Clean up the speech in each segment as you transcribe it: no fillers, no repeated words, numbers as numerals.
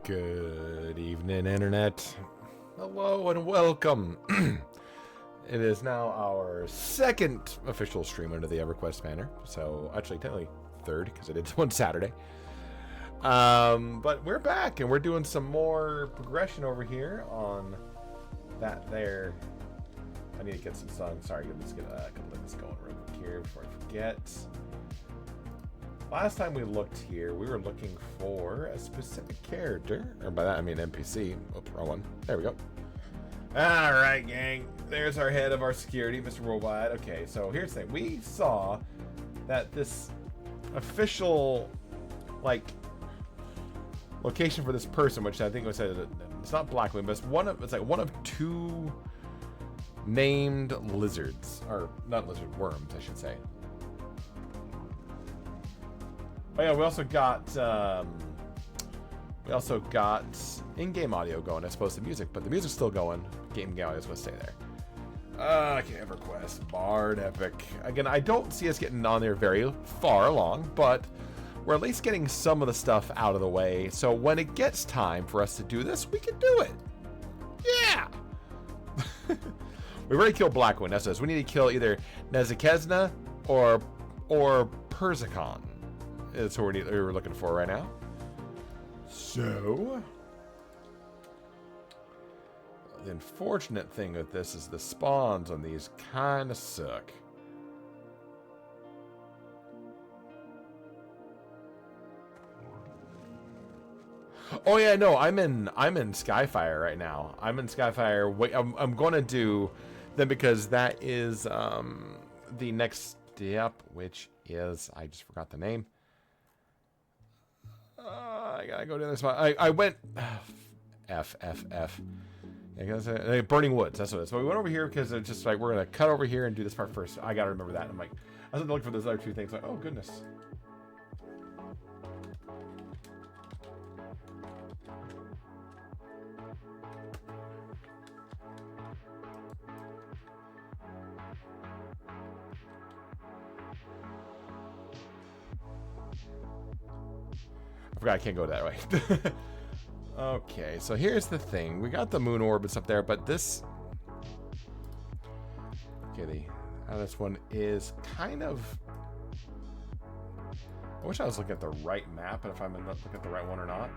Good evening, Internet. Hello and welcome. It is now our second official stream under the EverQuest banner. So, actually, technically third, because I did one Saturday. But we're back, and we're doing some more progression over here on that there. I need to get some songs. Sorry, let's get a couple of this going real quick here before I forget. Last time we looked here, we were looking for a specific character. Or by that, I mean NPC. Oh, wrong one. There we go. Alright, gang. There's our head of our security, Mr. Worldwide. Okay, so here's the thing. We saw that this official, like, location for this person, which I think was it's not Blackwing, but it's like one of two named lizards. Or, not lizard, worms, I should say. Oh yeah, we also got in-game audio going as opposed to music, but the music's still going. Game audio is going to stay there. Okay, EverQuest, Bard, Epic. Again, I don't see us getting on there very far along, but we're at least getting some of the stuff out of the way. So when it gets time for us to do this, we can do it. Yeah. We've already killed Blackwing. That's us. We need to kill either Nezukezna or Persicon. That's what we're looking for right now. So, the unfortunate thing with this is the spawns on these kind of suck. Oh yeah, no, I'm in Skyfire right now. I'm in Skyfire. Wait, I'm going to do them because that is the next step, which is I just forgot the name. I gotta go to the other spot. I went F. Burning Woods. That's what it is. So we went over here because it's just like we're gonna cut over here and do this part first. I gotta remember that. I'm like, I was looking for those other two things. Like, oh goodness. I forgot I can't go that way. Okay, so here's the thing. We got the moon orbits up there, but this... Okay, this one is kind of... I wish I was looking at the right map, and if I'm looking at the right one or not.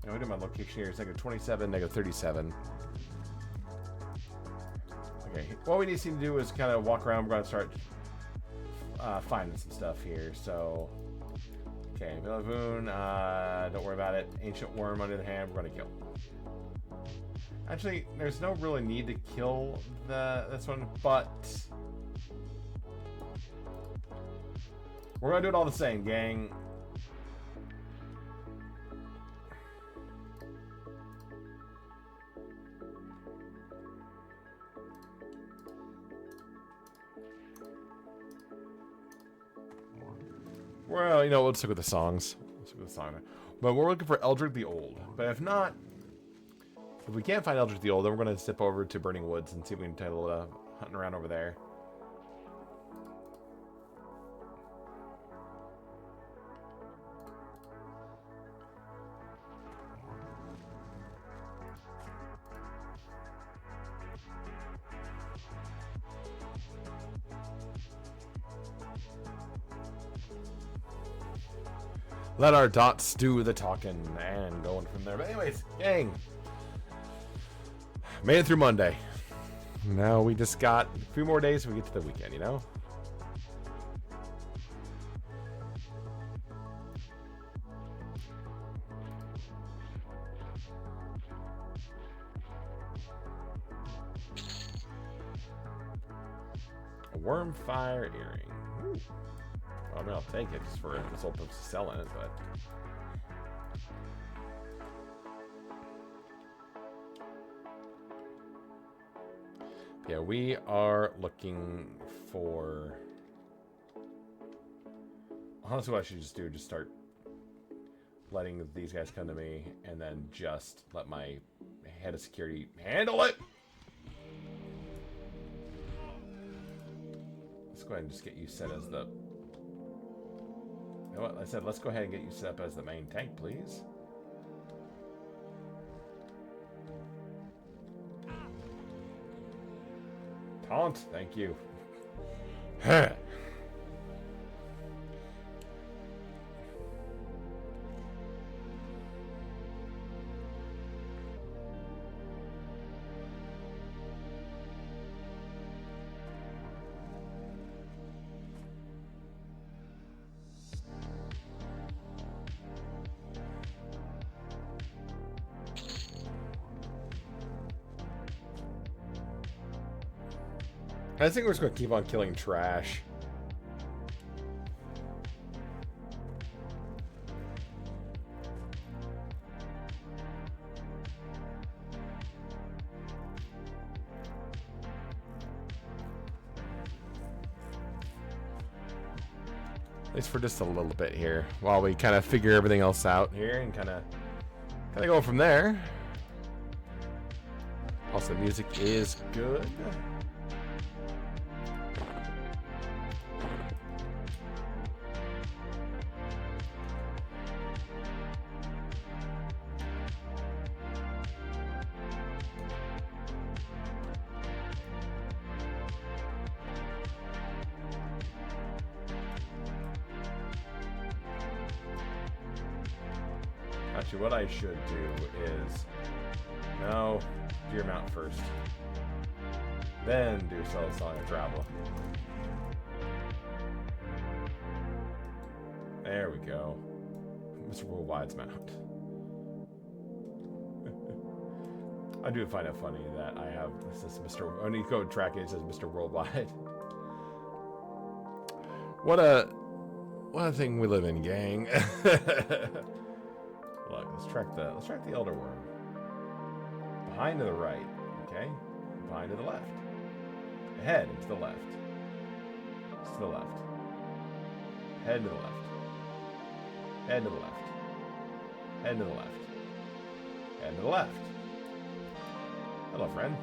I do my location here. It's negative 27, negative 37. Okay, what we need to do is kind of walk around. We're going to start finding some stuff here. So, okay, Villavoon, don't worry about it. Ancient Worm, on the other hand, we're going to kill. Actually, there's no really need to kill this one, but we're going to do it all the same, gang. Well, you know, let's stick with the songs. But we're looking for Eldrick the Old. But if not, if we can't find Eldrick the Old, then we're going to zip over to Burning Woods and see if we can take a little hunting around over there. Let our dots do the talking and going from there. But anyways, gang. Made it through Monday. Now we just got a few more days so we get to the weekend, you know? A Wormfire earring. Ooh. I mean, I'll take it just for the sole purpose of selling it, but... Yeah, we are looking for... Honestly, what I should just do is just start letting these guys come to me, and then just let my head of security handle it. let's go ahead and just get you set as the... You know what? I said, let's go ahead and get you set up as the main tank, please. Taunt, thank you. I think we're just going to keep on killing trash. At least for just a little bit here, while we kind of figure everything else out here and kind of go from there. Also, the music is good. Actually, what I should do is... No, do your mount first. Then do Song of Travel. There we go. Mr. Worldwide's mount. I do find it funny that I have this is Mr. When you go track it says Mr. Worldwide. What a thing we live in, gang. Look, let's track the Elder Worm. Behind to the right, okay? Behind to the left. Ahead and to the left. To the left. Head to the left. Head to the left. Head to the left. Head to the left. Hello, friend.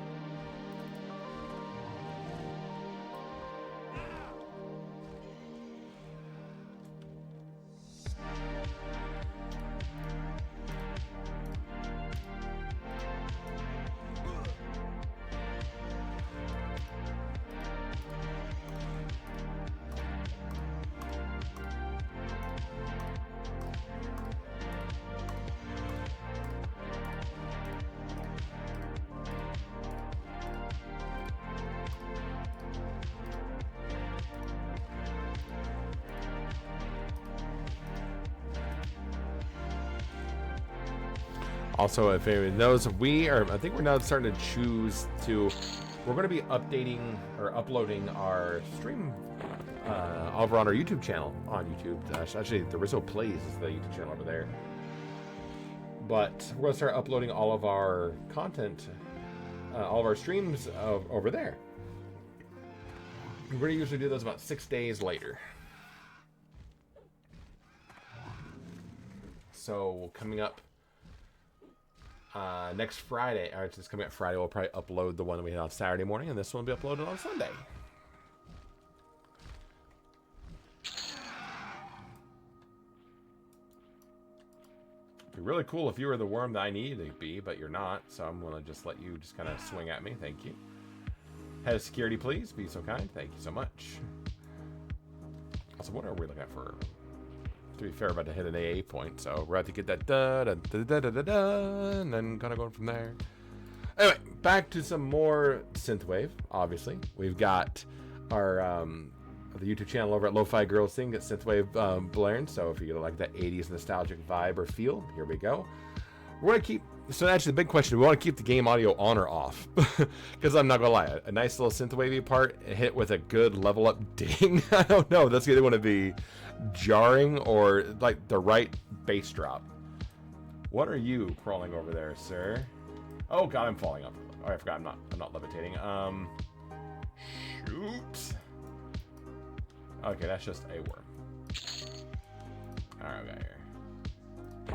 Also, if anyone knows, I think we're now starting to choose to, we're going to be updating or uploading our stream over on our YouTube channel on YouTube. Actually, the Rizzo Plays is the YouTube channel over there. But we're going to start uploading all of our content, all of our streams over there. We're going to usually do those about 6 days later. So, coming up next Friday, or it's coming up Friday, we'll probably upload the one that we had on Saturday morning, and this one will be uploaded on Sunday. It'd be really cool if you were the worm that I needed to be, but you're not, so I'm going to just let you just kind of swing at me. Thank you. Head of security, please. Be so kind. Thank you so much. Also, what are we looking at for? To be fair, about to hit an AA point, so we're about to get that and then kind of going from there. Anyway, back to some more synthwave. Obviously, we've got our the YouTube channel over at Lo-Fi Girls Sing, get synthwave blaring. So if you like that 80s nostalgic vibe or feel, here we go. We're gonna keep. So actually, the big question: we want to keep the game audio on or off? Because I'm not gonna lie, a nice little synthwavy part hit with a good level up ding. I don't know. That's either going to be jarring or like the right bass drop. What are you crawling over there, sir? Oh God, I'm falling up. Oh, I forgot. I'm not levitating. Shoot. Okay, that's just a worm. All right, we got here.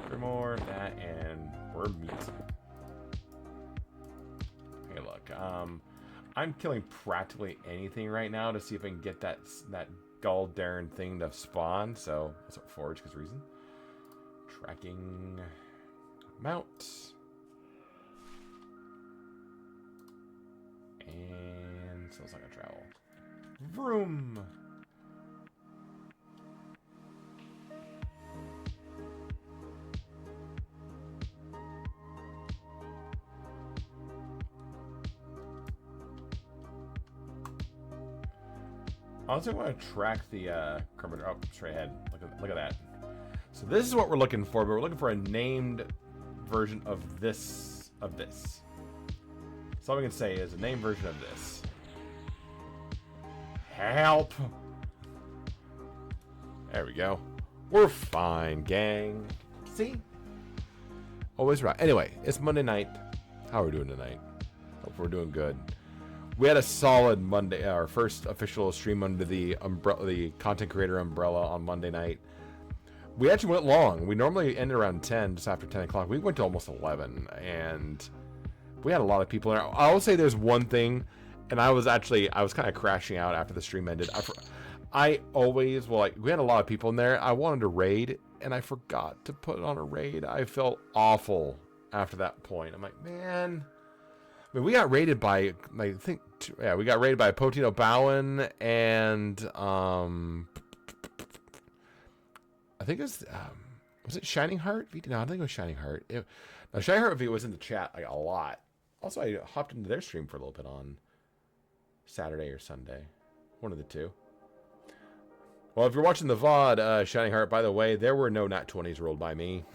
For more of that and worm meat. Hey, look. I'm killing practically anything right now to see if I can get that gall darn thing to spawn. So that's what forage because reason. Tracking mount. And so it's not gonna travel. Vroom. I also want to track the criminal. Oh, straight ahead. Look at that. So this is what we're looking for, but we're looking for a named version of this. So all we can say is a named version of this. Help! There we go. We're fine, gang. See? Always right. Anyway, it's Monday night. How are we doing tonight? Hope we're doing good. We had a solid Monday, our first official stream under the umbrella, the content creator umbrella on Monday night. We actually went long. We normally end around 10, just after 10 o'clock. We went to almost 11, and we had a lot of people there. I will say there's one thing, and I was kind of crashing out after the stream ended. I always, well, like, we had a lot of people in there. I wanted to raid, and I forgot to put on a raid. I felt awful after that point. I'm like, man. I mean, we got raided by, we got raided by Potino Bowen and, I think it was it Shining Heart? No, I think it was Shining Heart. Now, Shining Heart was in the chat like a lot. Also, I hopped into their stream for a little bit on Saturday or Sunday. One of the two. Well, if you're watching the VOD, Shining Heart, by the way, there were no nat 20s rolled by me.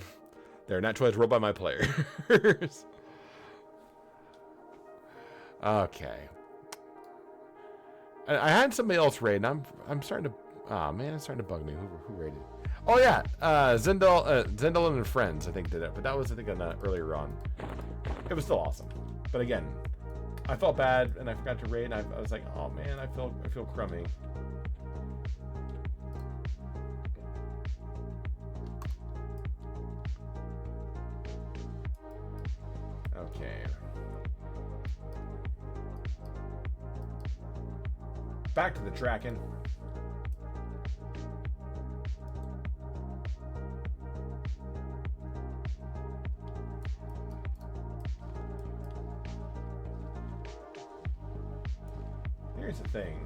There are nat 20s rolled by my players. Okay. I had somebody else raid, and I'm starting to... Oh, man, it's starting to bug me. Who raided? Oh, yeah. Zendel and friends, I think, did it. But that was, I think, earlier on. It was still awesome. But again, I felt bad, and I forgot to raid, and I was like, oh, man, I feel crummy. Okay. Back to the tracking. Here's the thing.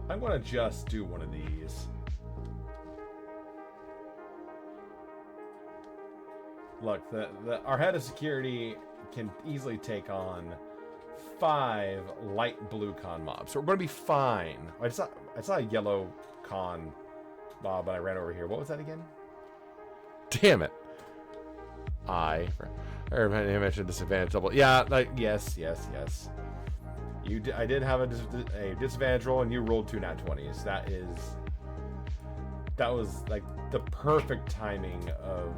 I'm going to just do one of these. Look, our head of security can easily take on 5 light blue con mobs. So we're going to be fine. I saw a yellow con mob and I ran over here. What was that again? Damn it. I mentioned disadvantage double. Yeah, like, yes. I did have a disadvantage roll, and you rolled 2 nat 20s. That was like the perfect timing of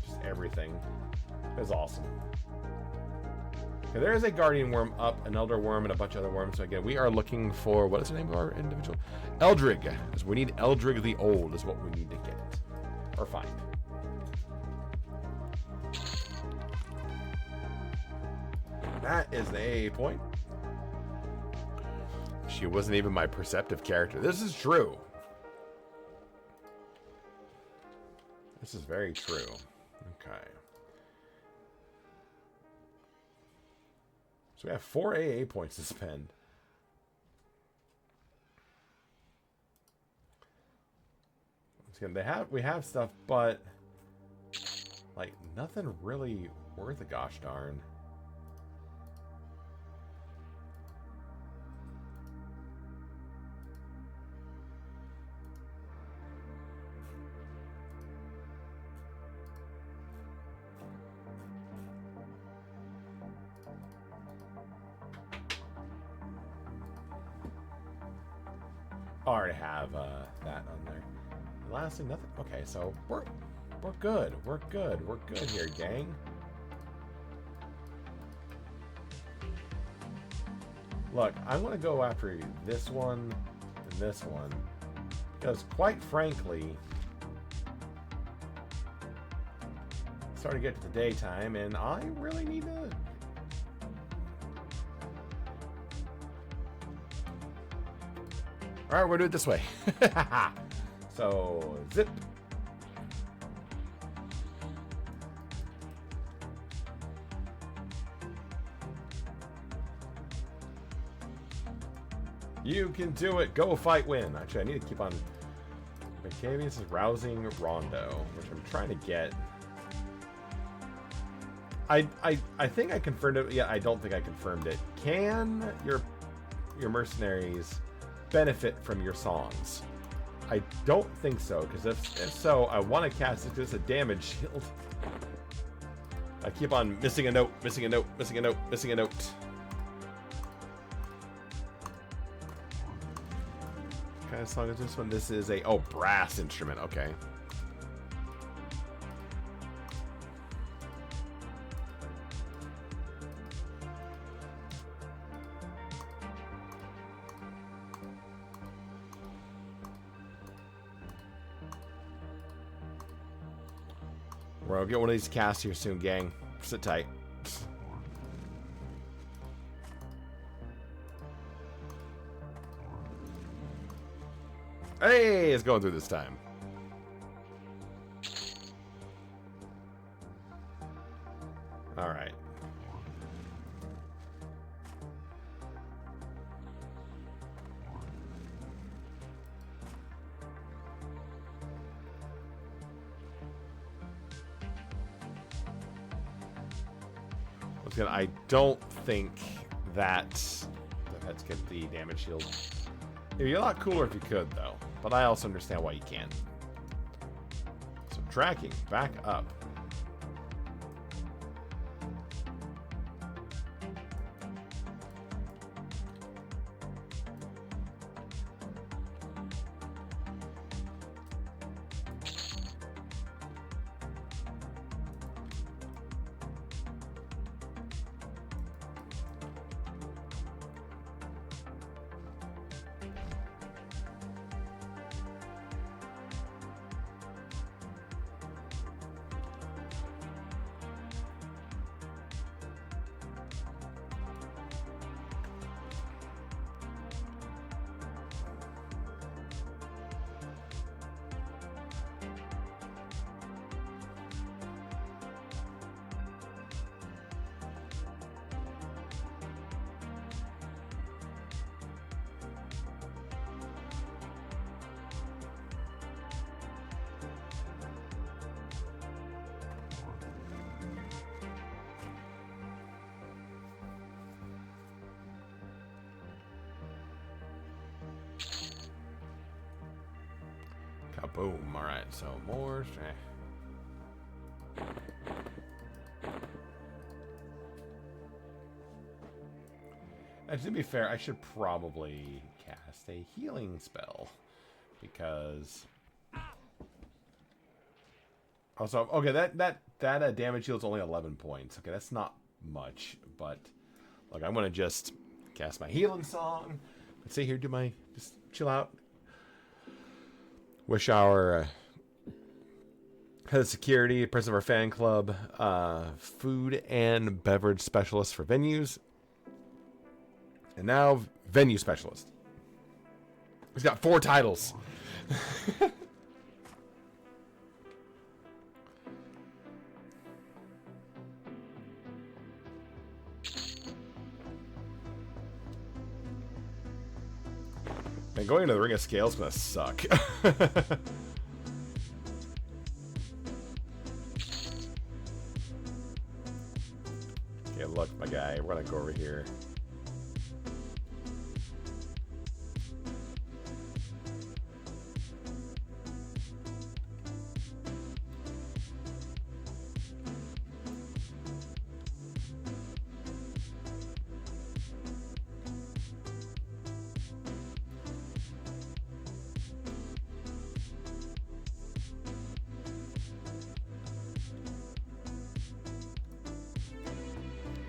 just everything. It was awesome. Okay, there is a guardian worm up, an elder worm, and a bunch of other worms. So again, we are looking for, what is the name of our individual? Eldrig. Because we need Eldrig the Old is what we need to get or find. That is the AA point. She wasn't even my perceptive character. This is true. This is very true. Okay. So we have 4 AA points to spend. Again, we have stuff, but like nothing really worth a gosh darn. I already have that on there. Lastly, nothing. Okay, so we're good. We're good here, gang. Look, I'm going to go after this one and this one. Because, quite frankly, it's starting to get to the daytime, and I really need to... Alright, we're going to do it this way. So, zip. You can do it. Go fight, win. Actually, I need to keep on... Maccabeus is rousing Rondo, which I'm trying to get. I think I confirmed it. Yeah, I don't think I confirmed it. Can your mercenaries benefit from your songs? I don't think so, because if so, I want to cast it because it's a damage shield. I keep on missing a note, missing a note, missing a note, missing a note. What kind of song is this one? This is a brass instrument. Okay. We're gonna get one of these casts here soon, gang. Sit tight. Hey, it's going through this time. All right. I don't think that the pets get the damage shield. It'd be a lot cooler if you could, though. But I also understand why you can't. So tracking back up. Kaboom. All right, so more. And to be fair, I should probably cast a healing spell because. Also, okay, that damage shield's only 11 points. Okay, that's not much, but look, I'm gonna just cast my healing song. Let's see here, just chill out. Wish our head of security, president of our fan club, food and beverage specialist for venues, and now venue specialist. He's got 4 titles. And going into the Ring of Scales is gonna suck. Okay, look, my guy, we're gonna go over here.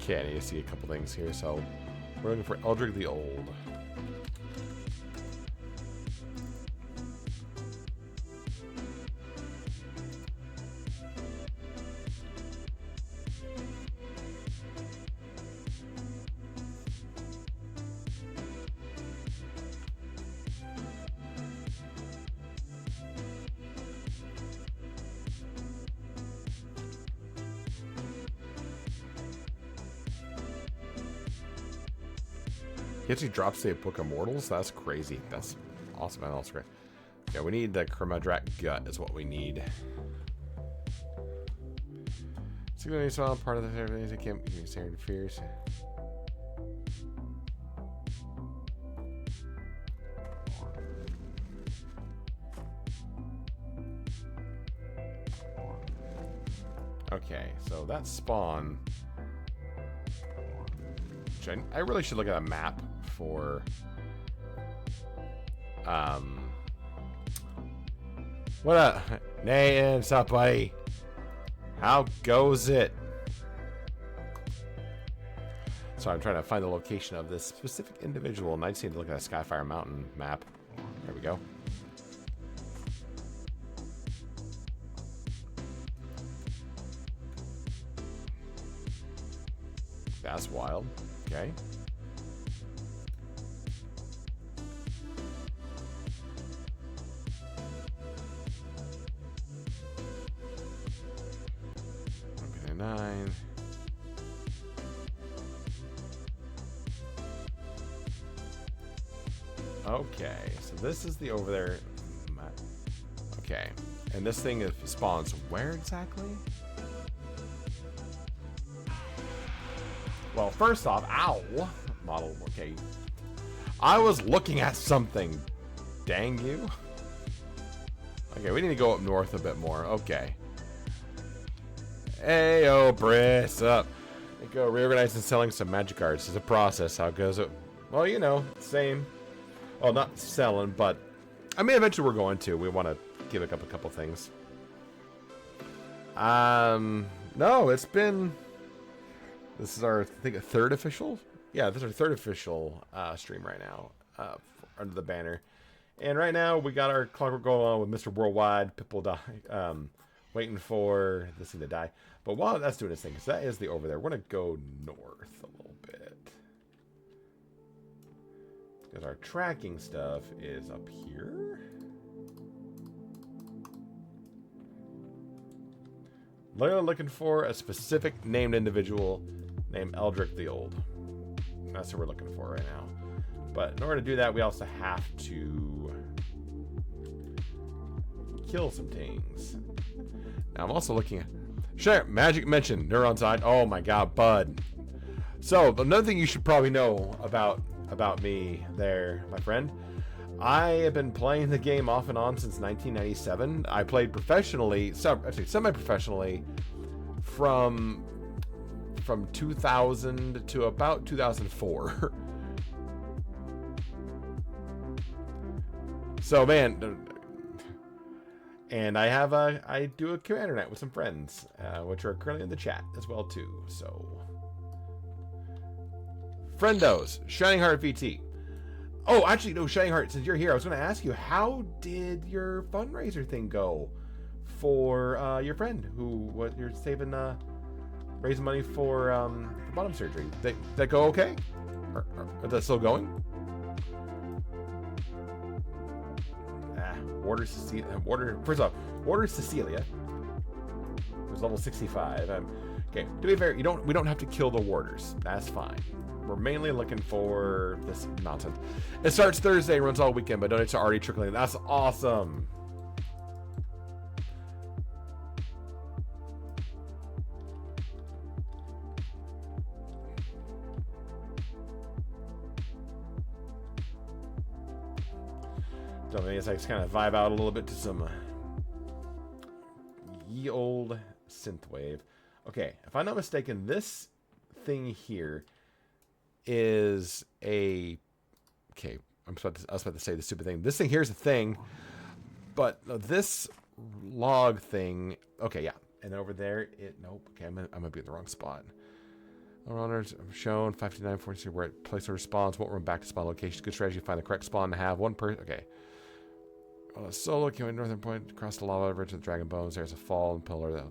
Okay, I need to see a couple things here. So We're looking for Eldrick the Old. He actually drops the Book of Mortals? That's crazy. That's awesome. That's great. Yeah, we need the Kermadrak gut is what we need. Signaling saw part of the thing that can't be interferes. Okay, so that spawn. I really should look at a map for what up, Nathan? What's up, buddy? How goes it? So I'm trying to find the location of this specific individual, and I just need to look at a Skyfire Mountain map. There we go. That's wild. Okay. Okay, 9. Okay, so this is the over there. Okay, and this thing spawns where exactly? Well, first off, ow, model, okay. I was looking at something, dang you. Okay, we need to go up north a bit more, okay. Hey, oh, Briss, up. We go reorganizing and selling some magic arts. It's a process, how goes it? Well, you know, same. Well, not selling, but, I mean, eventually we're going to. We want to give up a couple things. No, it's been... This is our, I think, third official? Yeah, this is our third official stream right now under the banner. And right now, we got our clockwork going on with Mr. Worldwide. People die, waiting for this thing to die. But while that's doing its thing, because that is the over there, we're going to go north a little bit. Because our tracking stuff is up here. Looking for a specific named individual named Eldrick the Old. That's what we're looking for right now. But in order to do that, we also have to kill some things. Now I'm also looking at... Sure, magic mention, neuron side. Oh my god, bud. So, another thing you should probably know about me there, my friend. I have been playing the game off and on since 1997. I played professionally, actually semi-professionally, from 2000 to about 2004. So man, and I do a commander night with some friends, which are currently in the chat as well too. So, friendos, Shining Heart VT. Oh, actually, no, Shining Heart, since you're here, I was going to ask you, how did your fundraiser thing go for your friend what you're saving, raising money for bottom surgery? Did that go okay? Or is that still going? First off, Warder Cecilia was level 65. Okay, to be fair, we don't have to kill the warders. That's fine. We're mainly looking for this nonsense. It starts Thursday, runs all weekend, but donations are already trickling. That's awesome. So I guess I just kind of vibe out a little bit to some ye old synthwave. Okay, if I'm not mistaken, this thing here is a... Okay, I was about to say the stupid thing. This thing here is a thing, but this log thing... Okay, yeah. And over there, nope. Okay, I'm gonna be in the wrong spot. Runners shown 5942 where it place of response won't run back to spawn location. Good strategy to find the correct spawn to have one person. Okay. Solo came in northern point across the lava ridge with dragon bones. There's a fallen pillar that.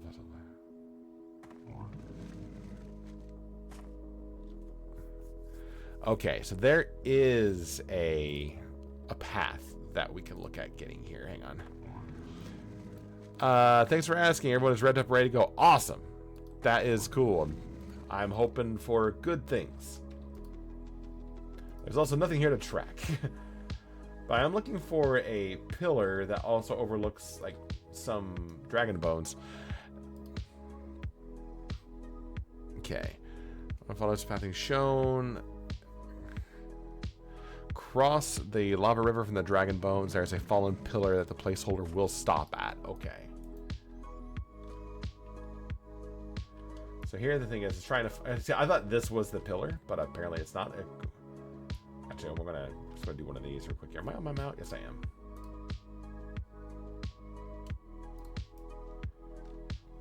Okay, so there is a path that we can look at getting here. Hang on. Thanks for asking. Everyone is ready to go. Awesome. That is cool. I'm hoping for good things. There's also nothing here to track. But I'm looking for a pillar that also overlooks like some dragon bones. Okay. I'll follow this pathing shown. Cross the lava river from the dragon bones. There's a fallen pillar that the placeholder will stop at. Okay. So here the thing is, trying to see. I thought this was the pillar, but apparently it's not. Actually, I'm just gonna do one of these real quick here. Am I on my mount? Yes, I am.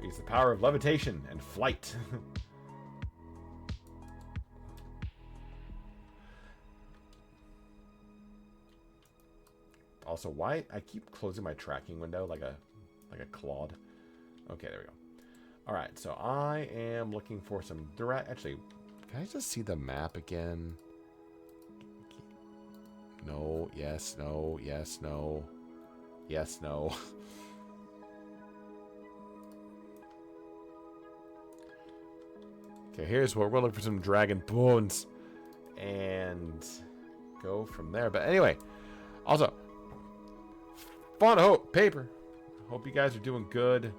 We use the power of levitation and flight. Also, why I keep closing my tracking window like a Claude. Okay, there we go. All right, so I am looking for some direct. Actually, can I just see the map again? No, yes, no, yes, no, yes, no. Okay, here's what we're looking for: some dragon bones, and go from there. But anyway, also, fun hope paper. Hope you guys are doing good.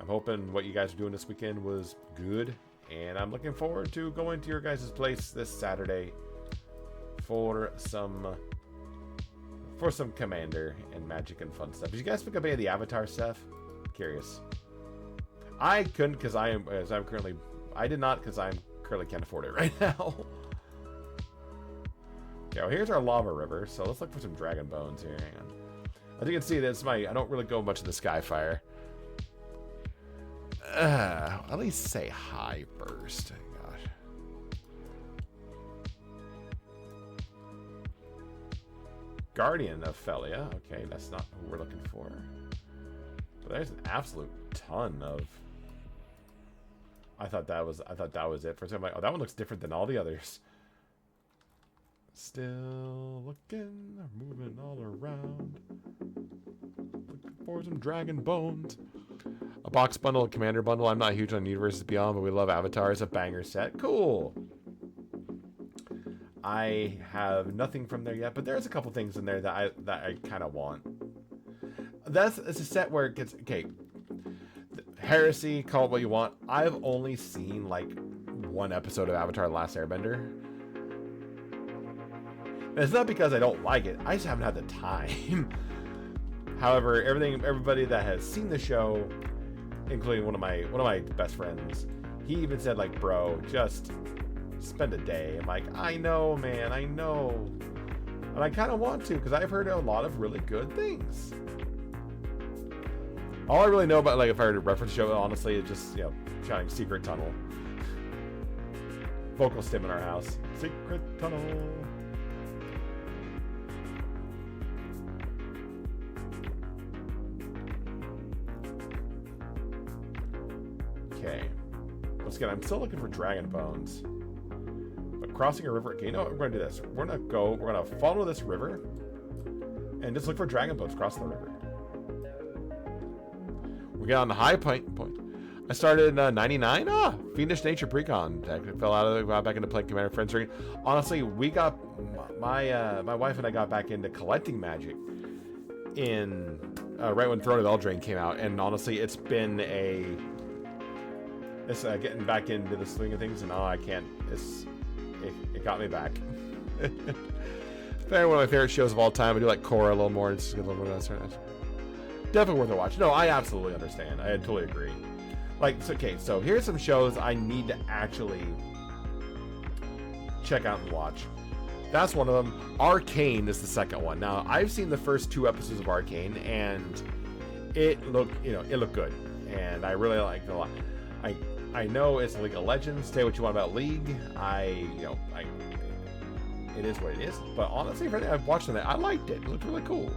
I'm hoping what you guys are doing this weekend was good, and I'm looking forward to going to your guys' place this Saturday for some Commander and Magic and fun stuff. Did you guys pick up any of the Avatar stuff? Curious. I couldn't because I did not because I currently can't afford it right now. Okay, well here's our lava river, so let's look for some dragon bones here. Hang on. As you can see, I don't really go much of the Skyfire. At least say hi first. Gosh. Guardian of Felia. Okay, that's not who we're looking for. But there's an absolute ton of. I thought that was it. For a second, I'm like, oh, that one looks different than all the others. Still looking, moving all around. Looking for some dragon bones. A box bundle, a commander bundle. I'm not huge on Universes Beyond, but we love Avatar. It's a banger set. Cool. I have nothing from there yet, but there's a couple things in there that I kind of want. It's a set where it gets okay. Heresy, call it what you want. I've only seen like one episode of Avatar: The Last Airbender. And it's not because I don't like it. I just haven't had the time. However, everybody that has seen the show, including one of my best friends, he even said like, bro, just spend a day. I'm like, I know, man, I know. And I kind of want to because I've heard a lot of really good things. All I really know about, like, if I were to reference the show, honestly, is just, you know, shouting Secret Tunnel. Vocal stim in our house. Secret Tunnel. Okay. Once again, I'm still looking for dragon bones. But crossing a river. Okay, you know what? We're going to do this. We're going to follow this river and just look for dragon bones across the river. We got on the high point. I started in 99. Fiendish Nature Precon. I fell out of it, got back into playing Commander Friends. Honestly, we got my wife and I got back into collecting Magic in right when Throne of Eldraine came out, and honestly, it's been getting back into the swing of things, and I can't. It got me back. It's probably one of my favorite shows of all time. I do like Korra a little more. It's a little bit of that. Definitely worth a watch. No, I absolutely understand. I totally agree. Like, okay, so here's some shows I need to actually check out and watch. That's one of them. Arcane is the second one. Now, I've seen the first 2 episodes of Arcane, and it looked good, and I really liked it a lot. I know it's League of Legends. Say what you want about League. It is what it is. But honestly, for I've watched it, I liked it. It looked really cool.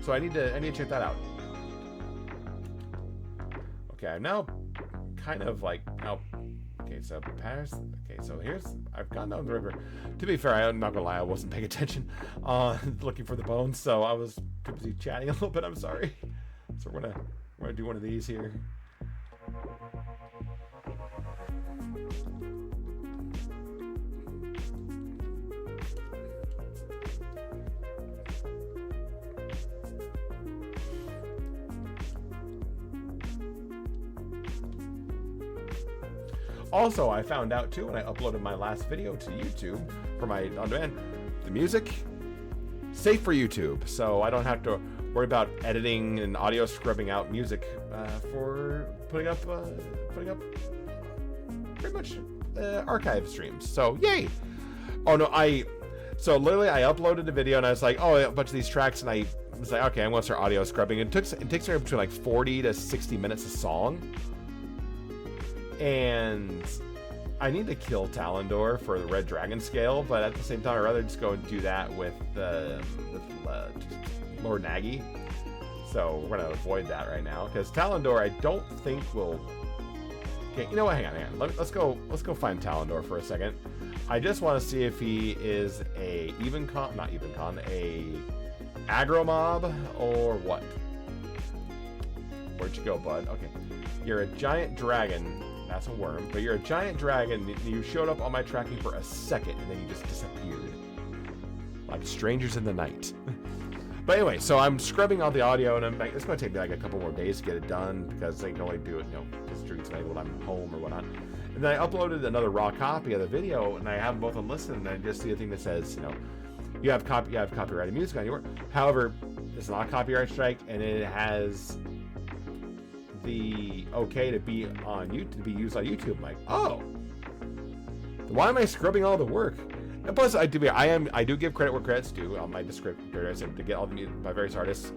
So I need to check that out. Okay, I'm now kind of like okay, so Paris. Okay, so I've gone down the river. To be fair, I'm not gonna lie, I wasn't paying attention looking for the bones, so I was too busy chatting a little bit. I'm sorry. So we're gonna do one of these here. Also, I found out too when I uploaded my last video to YouTube for my on-demand, the music safe for YouTube, so I don't have to worry about editing and audio scrubbing out music for putting up pretty much archive streams. So yay! Oh no, so literally I uploaded a video and I was like, oh, a bunch of these tracks, and I was like, okay, I'm gonna start audio scrubbing. It takes me between like 40 to 60 minutes a song. And I need to kill Talendor for the Red Dragon scale, but at the same time, I'd rather just go and do that with Lord Nagy. So we're gonna avoid that right now because Talendor, I don't think will. Okay, you know what? Hang on. Let's go find Talendor for a second. I just want to see if he is a a aggro mob or what. Where'd you go, bud? Okay, you're a giant dragon. That's a worm, but you're a giant dragon. You showed up on my tracking for a second, and then you just disappeared. Like strangers in the night. But anyway, so I'm scrubbing all the audio, and it's going to take me like a couple more days to get it done, because they can only do it, just during tonight when I'm home or whatnot. And then I uploaded another raw copy of the video, and I have them both on listen, and I just see a thing that says, you have copyrighted music on your work. However, it's not a copyright strike, and it has the okay to be on YouTube, to be used on YouTube. I'm like, oh, why am I scrubbing all the work? And plus, I do give credit where credit's due on my descriptor. I said to get all my various artists.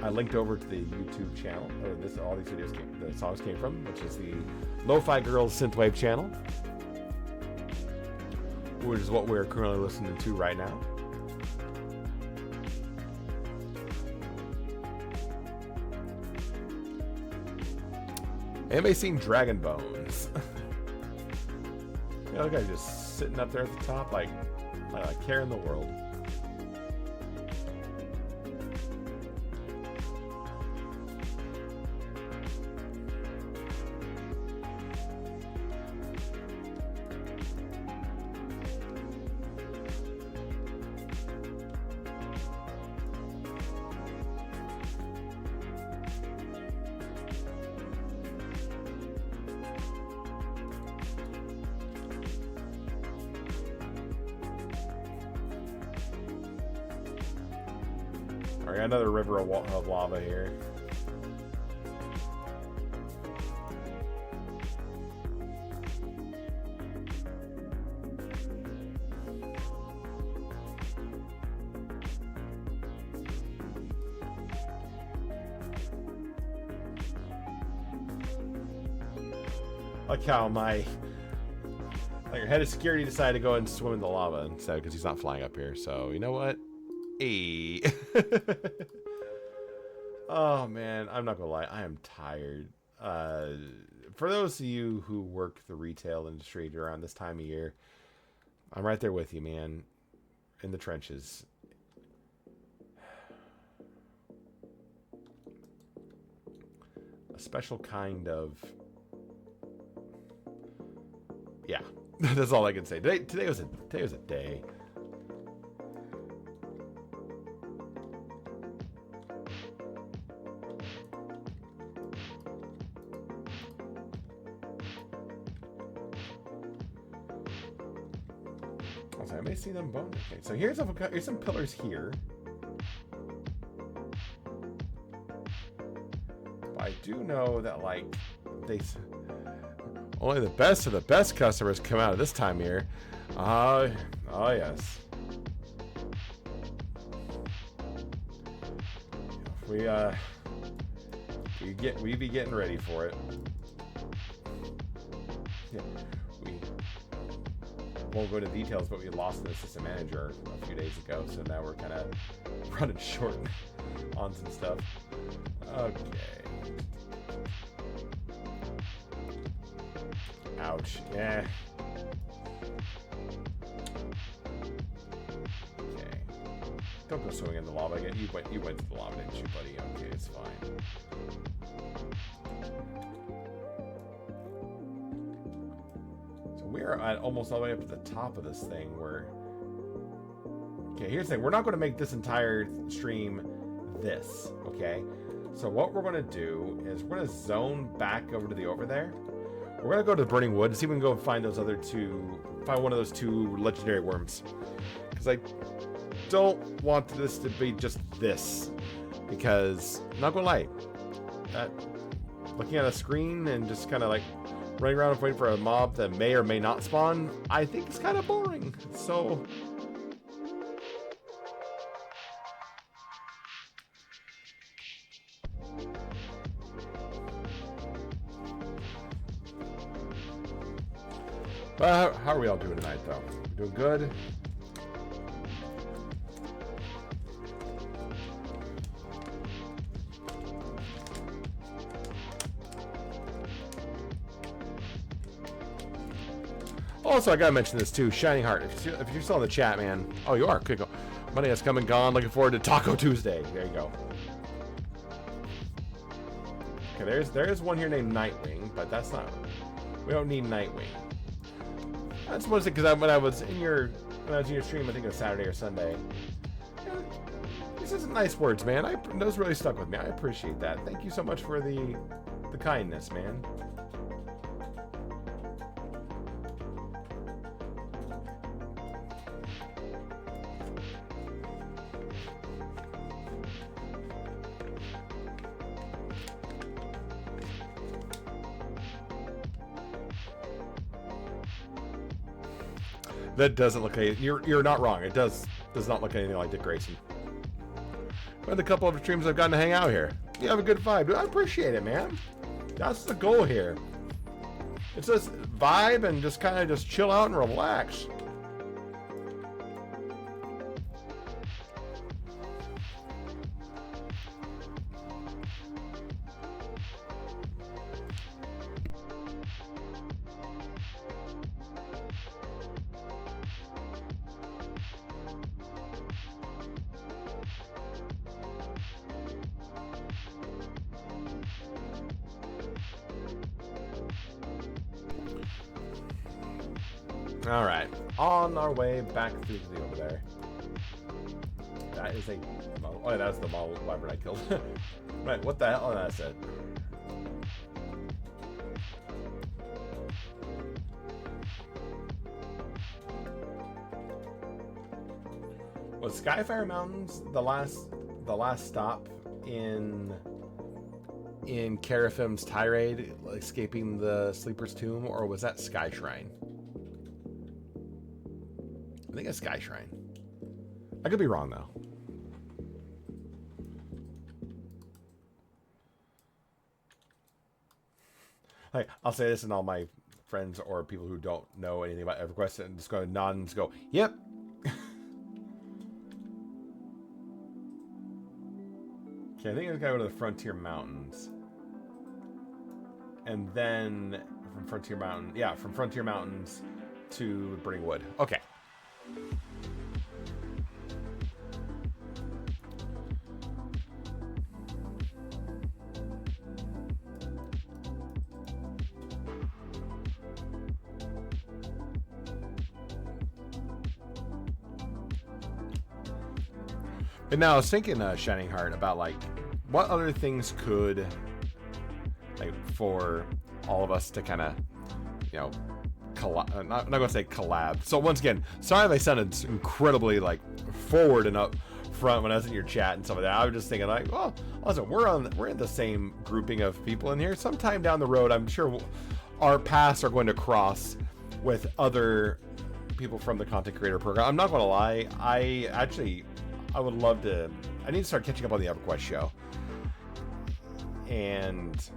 I linked over to the YouTube channel, all these videos the songs came from, which is the Lo-Fi Girls Synthwave channel, which is what we're currently listening to right now. Anybody seen Dragon Bones? The guy's just sitting up there at the top like a care in the world. I got another river of lava here. Like how your head of security decided to go and swim in the lava instead because he's not flying up here. So you know what? Hey. Oh man, I'm not gonna lie, I am tired. For those of you who work the retail industry around this time of year, I'm right there with you, man, in the trenches. A special kind of, yeah. That's all I can say. Today was a day. I may see them both. Okay, so here's some pillars here. But I do know that only the best of the best customers come out of this time of year. Oh yes. We be getting ready for it. we won't go into details, but we lost an assistant manager a few days ago, so now we're kind of running short on some stuff. Okay. Ouch. Yeah. Okay. Don't go swimming in the lava again. You went to the lava, didn't you, buddy? Okay, it's fine. So we're at almost all the way up to the top of this thing. Okay, here's the thing. We're not going to make this entire stream this, okay? So what we're going to do is we're going to zone back over to the over there. We're going to go to the Burning Wood and see if we can go find those other two, find one of those two legendary worms. Because I don't want this to be just this. Because, I'm not going to lie, looking at a screen and just kind of like running around and waiting for a mob that may or may not spawn, I think it's kind of boring. So... But how are we all doing tonight, though? We're doing good? Also, I gotta mention this too. Shining Heart. If you're still in the chat, man. Oh, you are. Good go. Money has come and gone. Looking forward to Taco Tuesday. There you go. Okay, there is one here named Nightwing, but that's not. We don't need Nightwing. I just wanted to, because when I was in your stream, I think it was Saturday or Sunday. These are nice words, man. Those really stuck with me. I appreciate that. Thank you so much for the kindness, man. That doesn't look like you're not wrong. It does not look anything like Dick Grayson. But a couple of streams I've gotten to hang out here. You have a good vibe. I appreciate it, man. That's the goal here. It's just vibe and just kind of just chill out and relax. All right, on our way back through the over there. That is a model. Oh, that's the model wyvern I killed. Right, what the hell? Oh, that's it. Was Skyfire Mountains the last stop in Karathim's tirade, escaping the Sleeper's Tomb, or was that Sky Shrine? I think it's Sky Shrine. I could be wrong, though. Like, I'll say this, and all my friends or people who don't know anything about EverQuest and just go nod and just go, yep. Okay, I think I gotta go to the Frontier Mountains. And then from Frontier Mountains to Burning Wood. Okay. And now I was thinking, Shining Heart, about like what other things could, like, for all of us to kind of, you know, not gonna say collab. So once again, sorry if I sounded incredibly like forward and up front when I was in your chat and stuff like that. I was just thinking like, well, listen, we're in the same grouping of people in here. Sometime down the road, I'm sure our paths are going to cross with other people from the content creator program. I'm not gonna lie, I would love to. I need to start catching up on the EverQuest show, and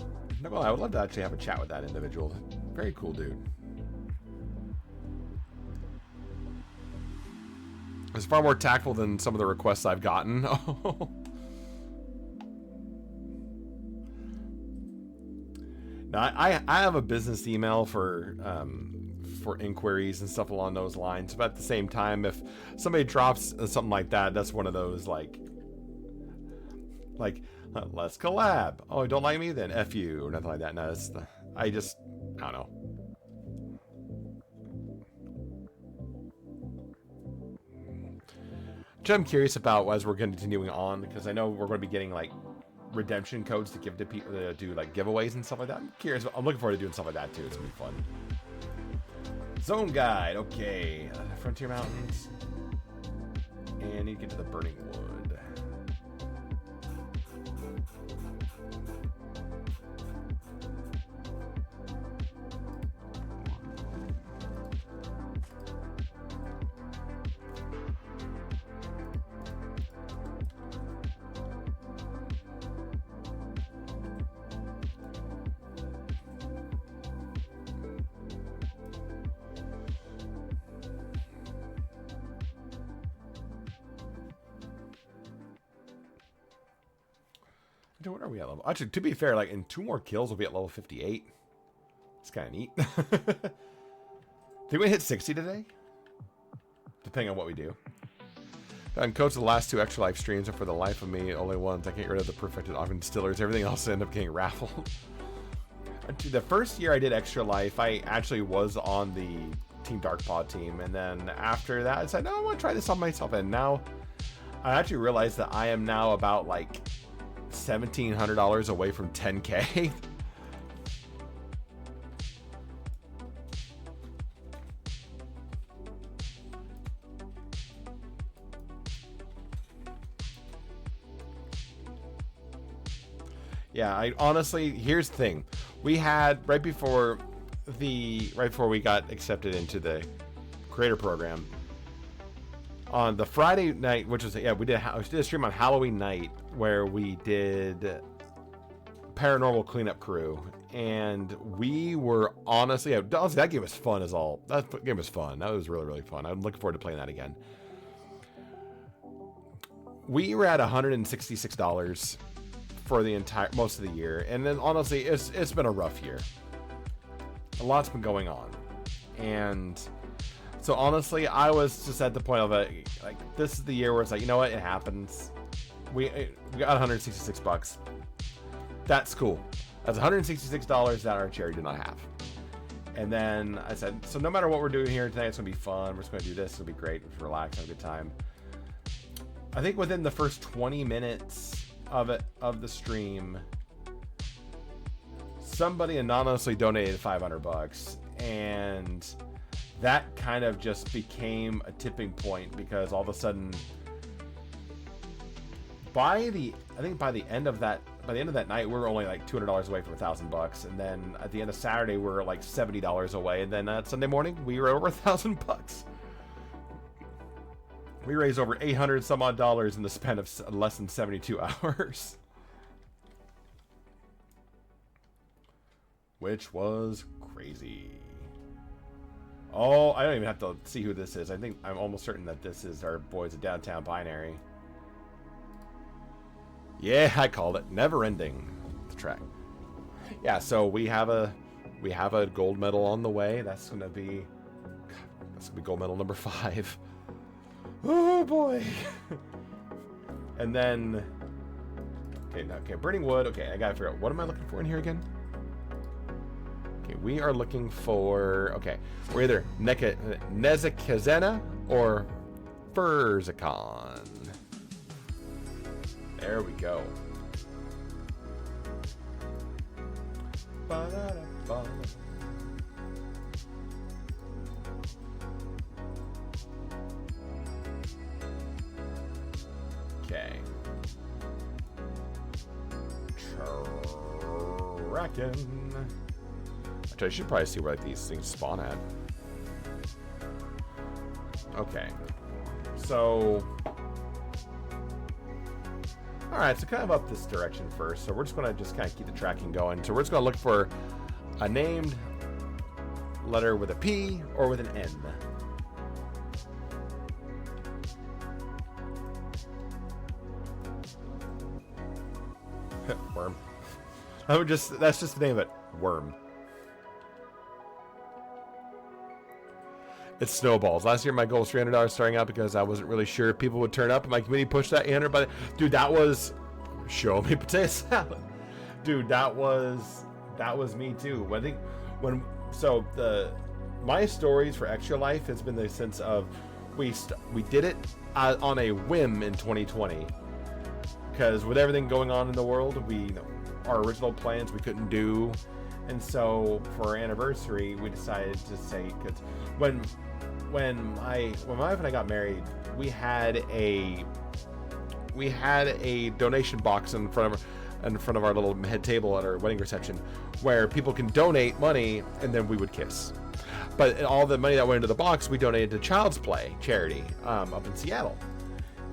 I'm not gonna lie, I would love to actually have a chat with that individual. Very cool dude. It's far more tactful than some of the requests I've gotten. Now, I have a business email for inquiries and stuff along those lines. But at the same time, if somebody drops something like that, that's one of those like let's collab. Oh, you don't like me? Then F you or nothing like that. No, it's I don't know. Which I'm curious about as we're continuing on, because I know we're going to be getting like redemption codes to give to people to do like giveaways and stuff like that. I'm curious. I'm looking forward to doing stuff like that too. It's gonna be fun. Zone guide. Okay, Frontier Mountains, and you get to the Burning Wood. What are we at level? Actually, to be fair, like in 2 more kills, we'll be at level 58. It's kind of neat. Think we hit 60 today? Depending on what we do. And coach, the last 2 extra life streams are for the life of me. Only ones I can't get rid of the perfected Ogden distillers. Everything else ended up getting raffled. The first year I did extra life, I actually was on the Team Dark Pod team, and then after that, I said, no, I want to try this on myself. And now I actually realized that I am now about like $1,700 away from 10K. Yeah, I honestly, here's the thing. We had right before we got accepted into the creator program, on the Friday night, which was, we did a stream on Halloween night where we did Paranormal Cleanup Crew, and we were honestly that game was fun as all. That game was fun. That was really, really fun. I'm looking forward to playing that again. We were at $166 for the most of the year, and then honestly, it's been a rough year. A lot's been going on, and so honestly, I was just at the point of it, like, this is the year where it's like, you know what, it happens. We got $166. That's cool. That's $166 that our charity did not have. And then I said, so no matter what we're doing here tonight, it's gonna be fun. We're just gonna do this. It'll be great. Just relax, have a good time. I think within the first 20 minutes of the stream, somebody anonymously donated $500, and that kind of just became a tipping point, because all of a sudden, by the end of that night, we were only like $200 away from $1,000, and then at the end of Saturday, we were like $70 away, and then Sunday morning, we were over $1,000. We raised over $800 some odd in the span of less than 72 hours, which was crazy. Oh, I don't even have to see who this is. I'm almost certain that this is our boys at Downtown Binary. Yeah, I called it. Never ending. The track. Yeah, so we have a gold medal on the way. That's gonna be gold medal number 5. Oh boy. And then okay, Burning Wood. Okay, I gotta figure out, what am I looking for in here again? Okay, we are looking for, we're either Nezakazena or Furzicon. There we go. Ba-da-da-ba. Okay. Tracking. Actually, I should probably see where these things spawn at. Okay. So, alright, so kind of up this direction first. So we're just going to kind of keep the tracking going. So we're just going to look for a named letter with a P or with an N? Worm. That's just the name of it. Worm. It snowballs. Last year my goal was $300 starting out because I wasn't really sure if people would turn up. And my committee pushed that 800. But dude, that was show me potato salad. Dude, that was me too. I think my stories for Extra Life has been the sense of we did it on a whim in 2020 because with everything going on in the world, our original plans we couldn't do, and so for our anniversary we decided to say, because when my wife and I got married, we had a donation box in front of our little head table at our wedding reception where people can donate money and then we would kiss. But all the money that went into the box we donated to Child's Play charity up in Seattle,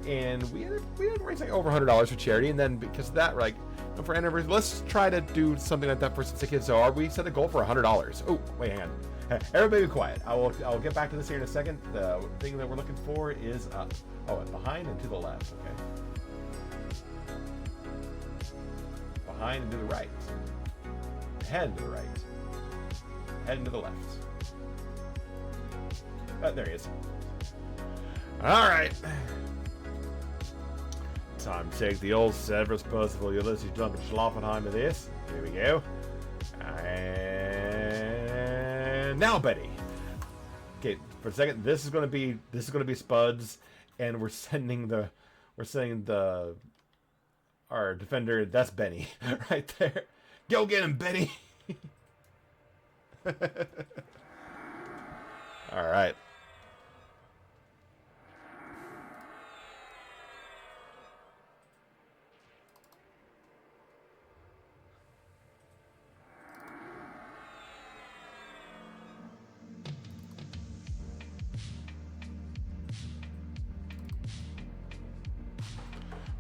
and we had raised like over $100 for charity. And then because of that, like, for anniversary, let's try to do something like that for the kids. So we set a goal for $100. Oh wait, hang on. Everybody be quiet. I'll get back to this here in a second. The thing that we're looking for is behind and to the left. Okay. Behind and to the right. Head and to the right. Head and to the left. There he is. All right. Time to take the old Severus Percival Ulysses Duncan Schloppenheim to this. Here we go. And now Betty. Okay, for a second, this is gonna be Spuds, and we're sending our defender. That's Benny right there. Go get him, Benny. All right.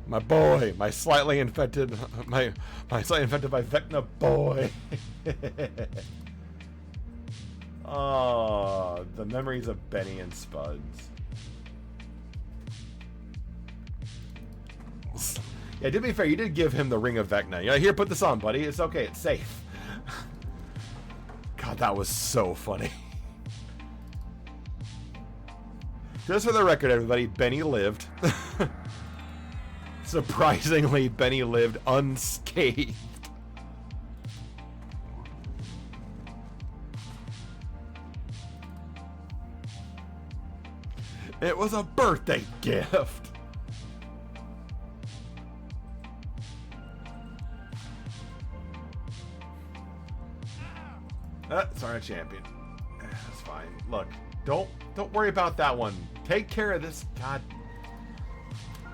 My boy, my slightly infected by Vecna boy. Oh, the memories of Benny and Spuds. Yeah, to be fair, you did give him the Ring of Vecna. Yeah, here, put this on, buddy. It's okay. It's safe. God, that was so funny. Just for the record, everybody, Benny lived. Surprisingly, Benny lived unscathed. It was a birthday gift. Sorry, a champion. That's fine. Look, don't worry about that one. Take care of this. God.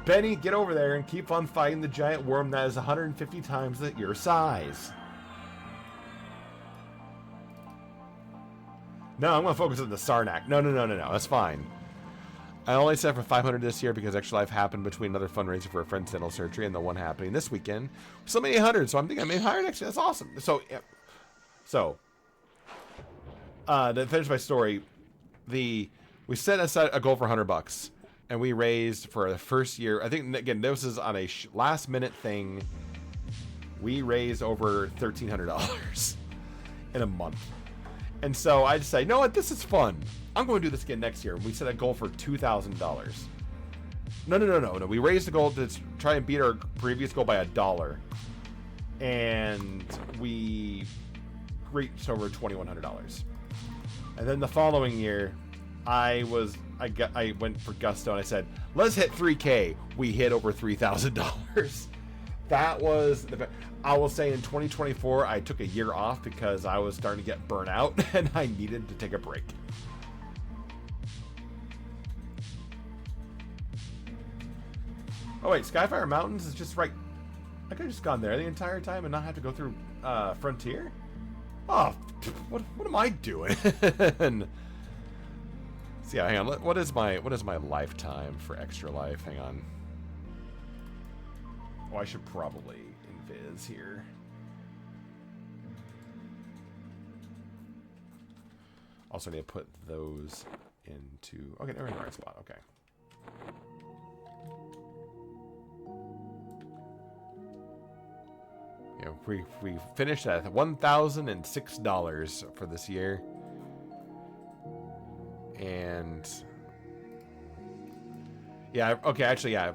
Benny, get over there and keep on fighting the giant worm that is 150 times your size. No, I'm going to focus on the Sarnak. No. That's fine. I only set for 500 this year because Extra Life happened between another fundraiser for a friend's dental surgery and the one happening this weekend. So many 800, so I'm thinking I made higher next year. That's awesome. So, to finish my story, we set aside a goal for $100. And we raised for the first year, I think, again, this is on a last minute thing. We raised over $1,300 in a month. And so I decided, you know what, this is fun. I'm going to do this again next year. And we set a goal for $2,000. No. We raised the goal to try and beat our previous goal by $1. And we reached over $2,100. And then the following year, I went for gusto and I said, let's hit 3K. We hit over $3,000. That was I will say in 2024, I took a year off because I was starting to get burnt out and I needed to take a break. Oh wait, Skyfire Mountains is just right. I could have just gone there the entire time and not have to go through Frontier. Oh, what am I doing? So yeah, hang on. What is my lifetime for Extra Life? Hang on. Oh, I should probably invis here. Also need to put those into... Okay, they're in the right spot. Okay. Yeah, we finished at $1,006 for this year. And... Yeah, okay, actually, yeah.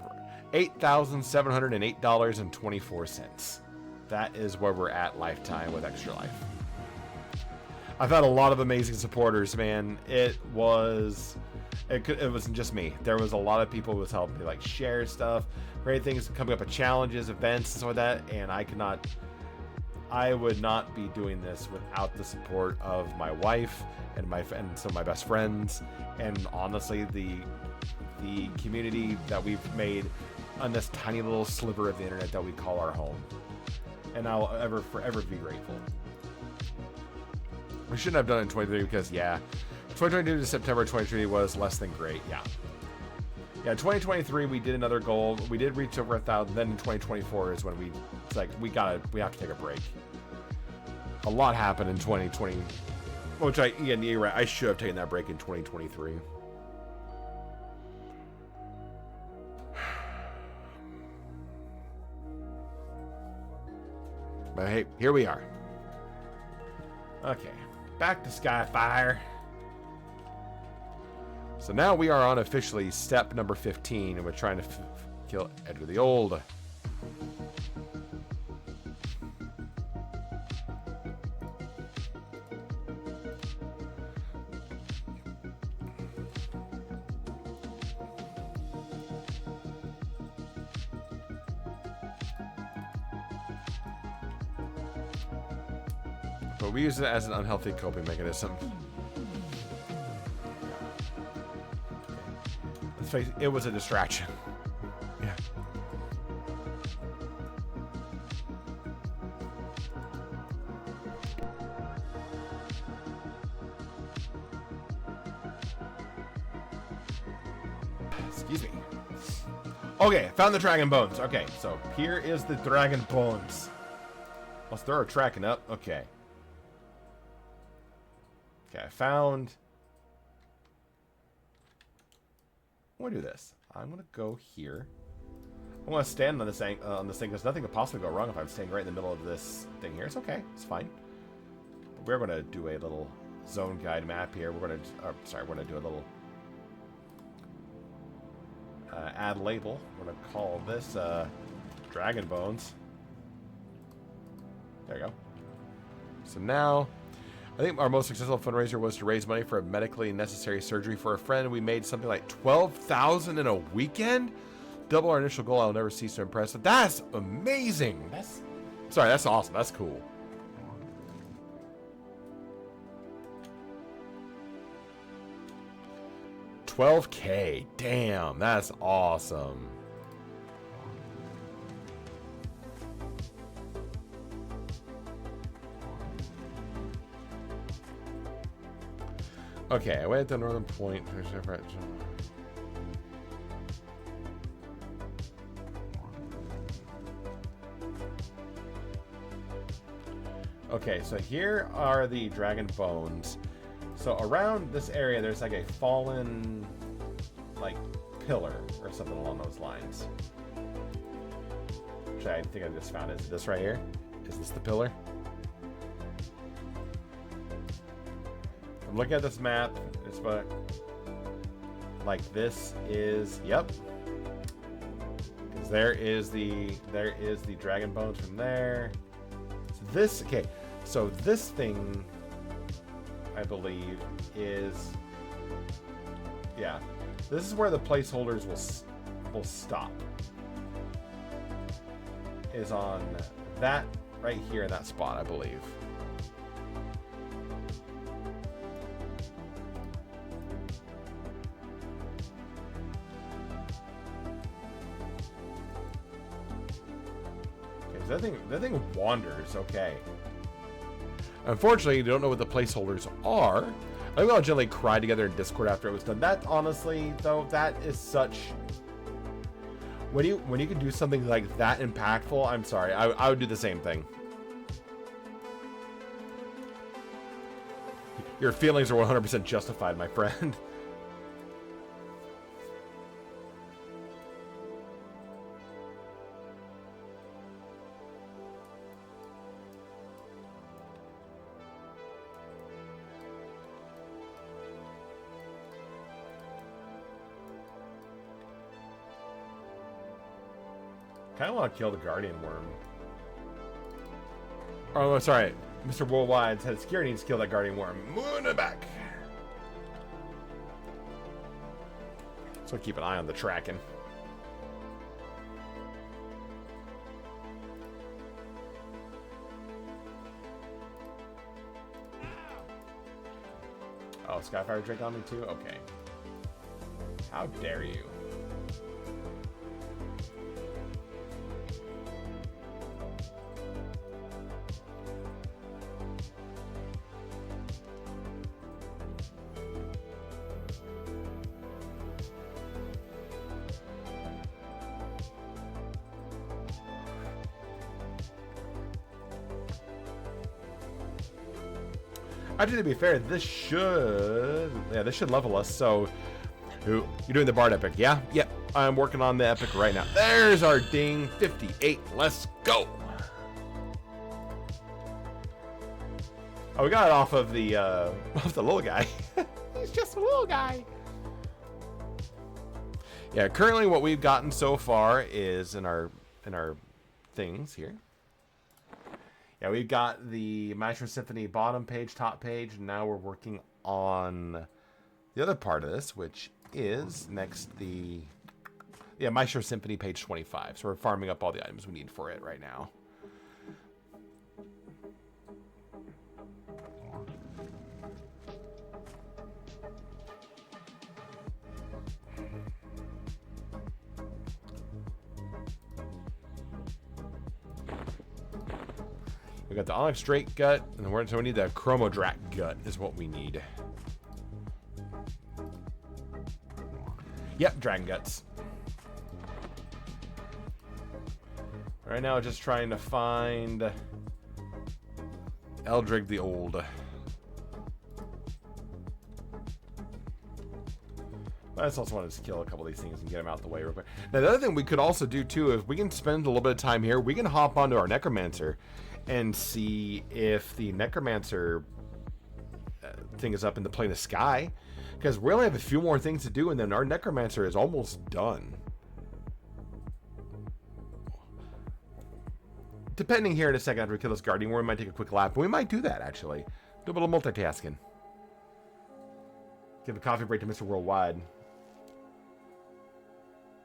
$8,708.24. That is where we're at lifetime with Extra Life. I've had a lot of amazing supporters, man. It wasn't just me. There was a lot of people who was helping me, like, share stuff, great things coming up with challenges, events, and stuff like that. And I would not be doing this without the support of my wife and some of my best friends, and honestly, the community that we've made on this tiny little sliver of the internet that we call our home. And I'll forever be grateful. We shouldn't have done it in 2023 because, yeah, 2022 to September 2023 was less than great. Yeah. Yeah, 2023 we did another goal. We did reach over 1,000. Then in 2024 is when it's like we have to take a break. A lot happened in 2020, which you're right. I should have taken that break in 2023. But hey, here we are. Okay, back to Skyfire. So now we are on officially step number 15, and we're trying to kill Edgar the Old. But we use it as an unhealthy coping mechanism. Let's face it, it was a distraction. Yeah. Excuse me. Okay, found the dragon bones. Okay, so here is the dragon bones. Let's throw our tracking up. Okay. Okay, I found... I'm going to do this. I'm going to go here. I want to stand on this thing because nothing could possibly go wrong if I'm staying right in the middle of this thing here. It's okay. It's fine. But we're going to do a little zone guide map here. We're going to... we're going to do a little... add label. We're going to call this Dragon Bones. There you go. So now... I think our most successful fundraiser was to raise money for a medically necessary surgery for a friend. We made something like $12,000 in a weekend. Double our initial goal. I'll never cease to impress. That's amazing. That's awesome. That's cool. $12K. Damn, that's awesome. Okay, away at the northern point. Okay, so here are the dragon bones. So around this area, there's like a fallen, like, pillar or something along those lines. Which I think I just found. Is this right here? Is this the pillar? I'm looking at this map. It's about like this is, yep. Because there is the dragon bones from there. So this, okay. So this thing, I believe, is, yeah. This is where the placeholders will stop. Is on that right here in that spot, I believe. That thing wanders, okay. Unfortunately, you don't know what the placeholders are. I think we all generally cried together in Discord after it was done. That, honestly, though, that is such... When you can do something like that impactful, I'm sorry, I would do the same thing. Your feelings are 100% justified, my friend. I kind of want to kill the Guardian Worm. Oh, sorry. Mr. Worldwide said Scary needs to kill that Guardian Worm. Moon it back. So keep an eye on the tracking. Oh, Skyfire Drake on me too? Okay. How dare you? Actually, to be fair, this should level us. So, you're doing the Bard Epic, yeah? Yep, I'm working on the Epic right now. There's our ding, 58. Let's go. Oh, we got it off of the little guy. He's just a little guy. Yeah, currently what we've gotten so far is in our things here. Yeah, we've got the Maestro Symphony bottom page, top page, and now we're working on the other part of this, which is next the Maestro Symphony page 25. So we're farming up all the items we need for it right now. We got the Onyx Drake gut, and so we need the Chromodrak gut is what we need. Yep, Dragon Guts. Right now, just trying to find Eldrig the Old. I just also wanted to kill a couple of these things and get them out the way real quick. Now, the other thing we could also do, too, is we can spend a little bit of time here. We can hop onto our Necromancer and see if the Necromancer thing is up in the plane of sky. Because we only have a few more things to do, and then our Necromancer is almost done. Depending here in a second after we kill this Guardian Worm, we might take a quick lap. We might do that, actually. Do a little multitasking. Give a coffee break to Mr. Worldwide.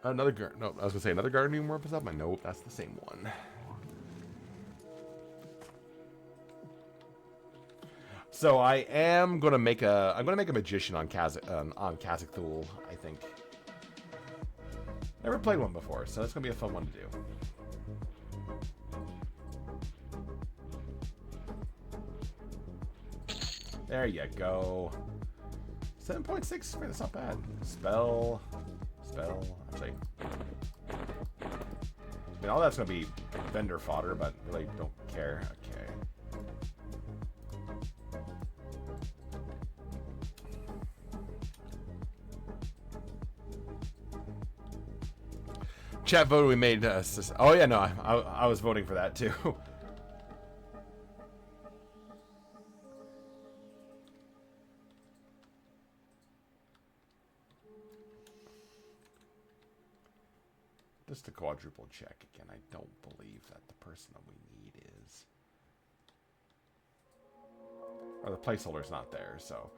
Another Guardian Worm is up. Nope, that's the same one. So I am gonna make a magician on Khazak-Thul, I think. Never played one before, so it's gonna be a fun one to do. There you go. 7.6, that's not bad. Spell, actually. I mean, all that's gonna be vendor fodder, but really don't care. Okay. Chat voted we made oh yeah, no, I was voting for that too. Just a quadruple check again. I don't believe that the person that we need is, or the placeholder's not there. So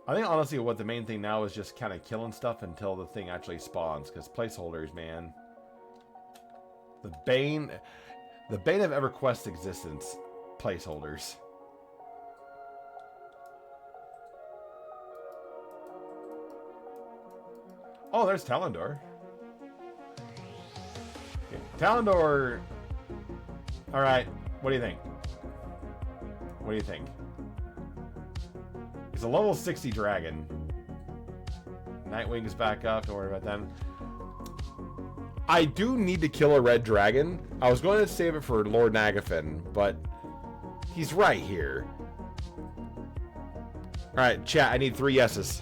I think honestly what the main thing now is just kind of killing stuff until the thing actually spawns, because placeholders, man, the bane of EverQuest existence, placeholders. Oh, there's Talendor. Talendor. All right. What do you think? What do you think? He's a level 60 dragon. Nightwing's back up. Don't worry about them. I do need to kill a red dragon. I was going to save it for Lord Nagafin, but he's right here. Alright, chat, I need 3 yeses.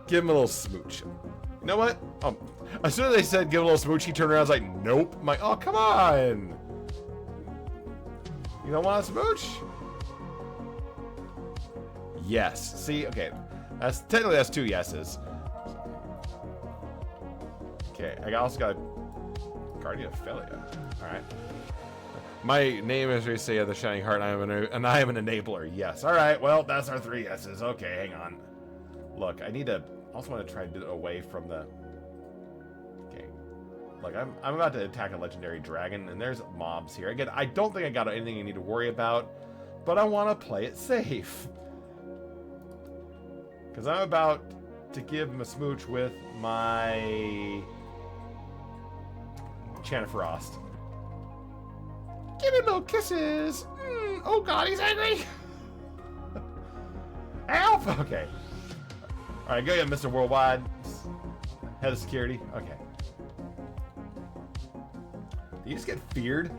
Give him a little smooch. You know what? As soon as they said give him a little smooch, he turned around and was like, nope. I'm like, oh, come on. You don't want a smooch? Yes. See? Okay. Technically, that's 2 yeses. Okay, I also got Guardian of Failure. Alright. My name is Resaya the Shining Heart, and I am an enabler. Yes. Alright, well, that's our 3 yeses. Okay, hang on. Look, I need to... also want to try to do it away from the... Okay. Look, I'm about to attack a legendary dragon, and there's mobs here. Again, I don't think I got anything you need to worry about, but I want to play it safe. Because I'm about to give him a smooch with my... Chant of Frost. Give him no kisses! Oh god, he's angry! Help! Okay. Alright, go ahead, Mr. Worldwide. Head of security. Okay. Did you just get feared?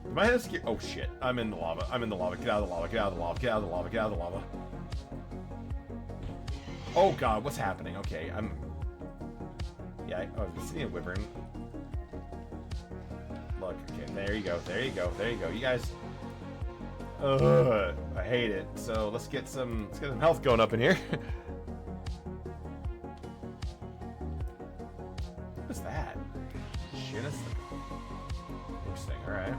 Am I head of security? Oh shit. I'm in the lava. I'm in the lava. Get out of the lava. Get out of the lava. Get out of the lava. Get out of the lava. Oh god, what's happening? Okay, I'm... Yeah, I'm seeing a wyvern. Look, okay, there you go. There you go. There you go. You guys... Ugh, I hate it. So let's get some health going up in here. What is that? Shit, interesting. All right.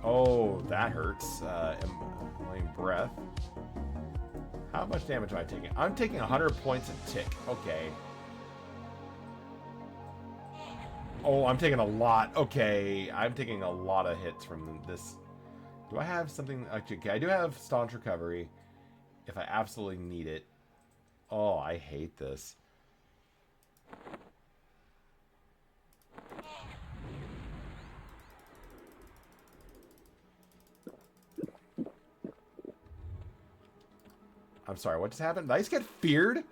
Oh, that hurts. Emulating breath. How much damage am I taking? I'm taking 100 points a tick. Okay. Oh, I'm taking a lot. Okay, I'm taking a lot of hits from this. Do I have something? Okay, I do have staunch recovery if I absolutely need it. Oh, I hate this. I'm sorry, what just happened? Did I just get feared?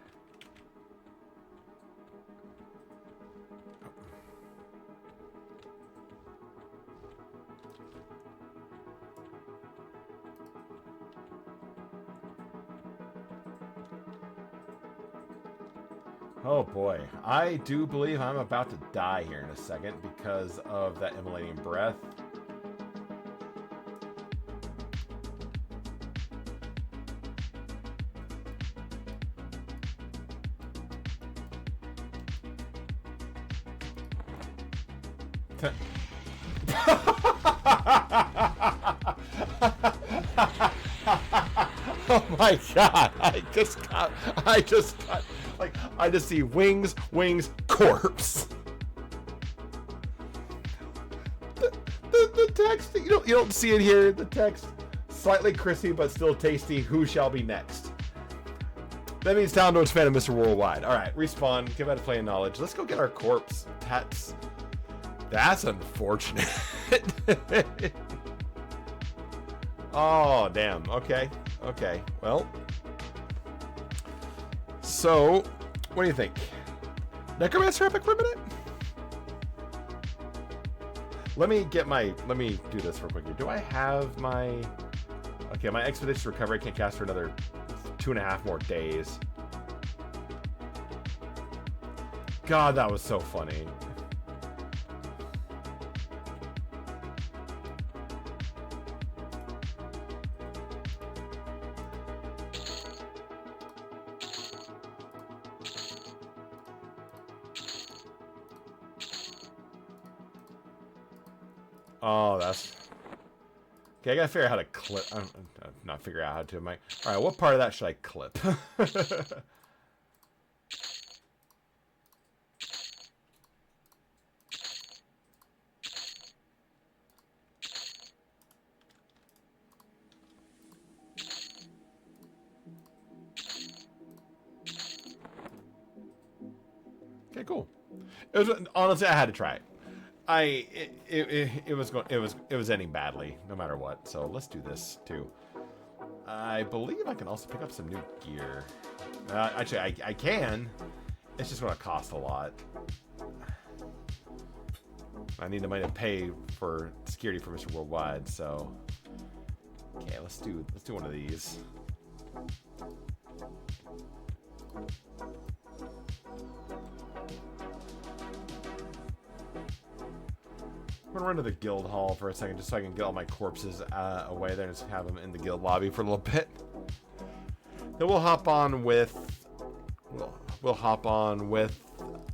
Oh boy, I do believe I'm about to die here in a second because of that immolating breath. Oh my god, I just see wings, corpse. The text, you don't see it here. The text, slightly crispy but still tasty. Who shall be next? That means time to expand Mr. Worldwide. All right, respawn. Give out a play of knowledge. Let's go get our corpse. That's unfortunate. Oh damn. Okay. Well. So, what do you think? Necromancer epic for a minute? Let me do this real quickly. Do I have my... Okay, my expedition recovery I can't cast for another 2.5 more days. God, that was so funny. Oh, that's... Okay, I gotta figure out how to clip... I'm not figure out how to... Alright, what part of that should I clip? Okay, cool. Honestly, I had to try it. It was ending badly, no matter what. So let's do this too. I believe I can also pick up some new gear. Actually, I can. It's just going to cost a lot. I need the money to pay for security for Mr. Worldwide, so okay, let's do one of these. I'm gonna run to the guild hall for a second just so I can get all my corpses away there and just have them in the guild lobby for a little bit. Then we'll hop on with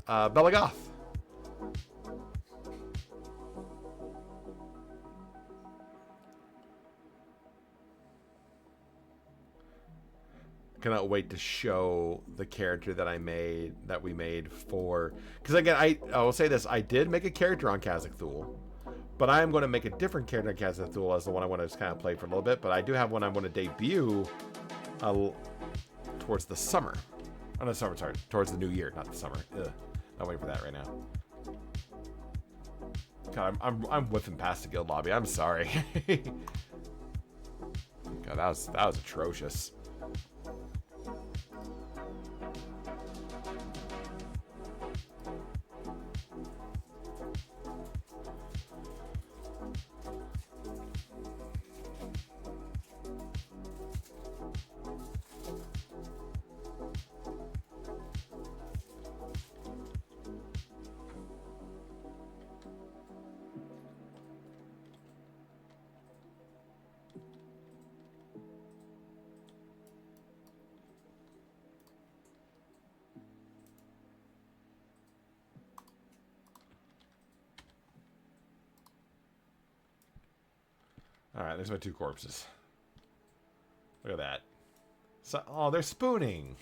BellaGoth. Cannot wait to show the character that we made for, because again, I will say this, I did make a character on Kazakh-Thul, but I am going to make a different character on Kazakh-Thul as the one I want to just kind of play for a little bit, but I do have one I want to debut towards the summer. Oh, no, summer, sorry, towards the new year, not the summer. Ugh, not waiting for that right now. God, I'm whiffing past the guild lobby. I'm sorry. God, that was atrocious. Alright, there's my two corpses. Look at that. So, oh, they're spooning.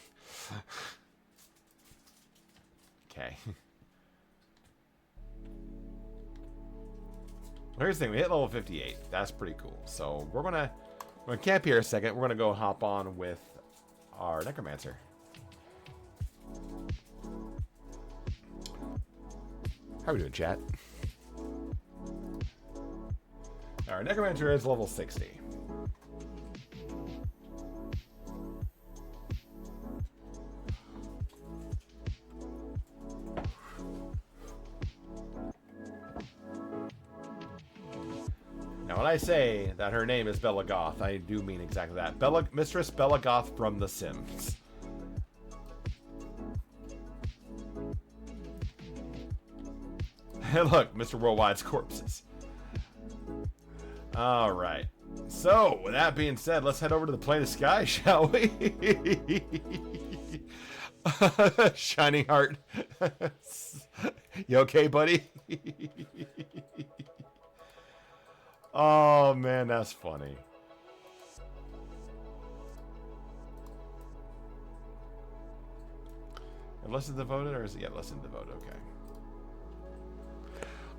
Okay. Well, here's the thing. We hit level 58. That's pretty cool. So we're gonna camp here a second. We're gonna go hop on with our necromancer. How are we doing, chat? Our necromancer is level 60. Now, when I say that her name is BellaGoth, I do mean exactly that. Mistress BellaGoth from The Sims. Hey, look, Mr. Worldwide's corpses. All right. So, with that being said, let's head over to the plane of sky, shall we? Shining heart. You okay, buddy? Oh, man, that's funny. Listen devoted, or is it? Yeah, listen devoted. Okay.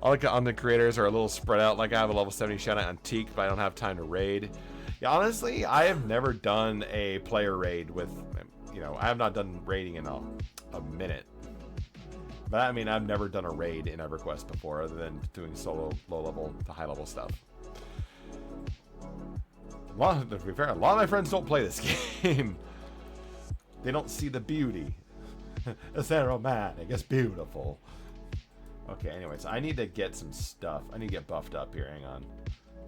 All the content creators are a little spread out. Like I have a level 70 shout out on Teak, but I don't have time to raid. Yeah, honestly, I have never done a player raid with, you know, I have not done raiding in a minute. But I mean, I've never done a raid in EverQuest before, other than doing solo, low level to high level stuff. To be fair, a lot of my friends don't play this game. They don't see the beauty. It's aromatic. It's beautiful. Okay, anyways, I need to get some stuff. I need to get buffed up here. Hang on.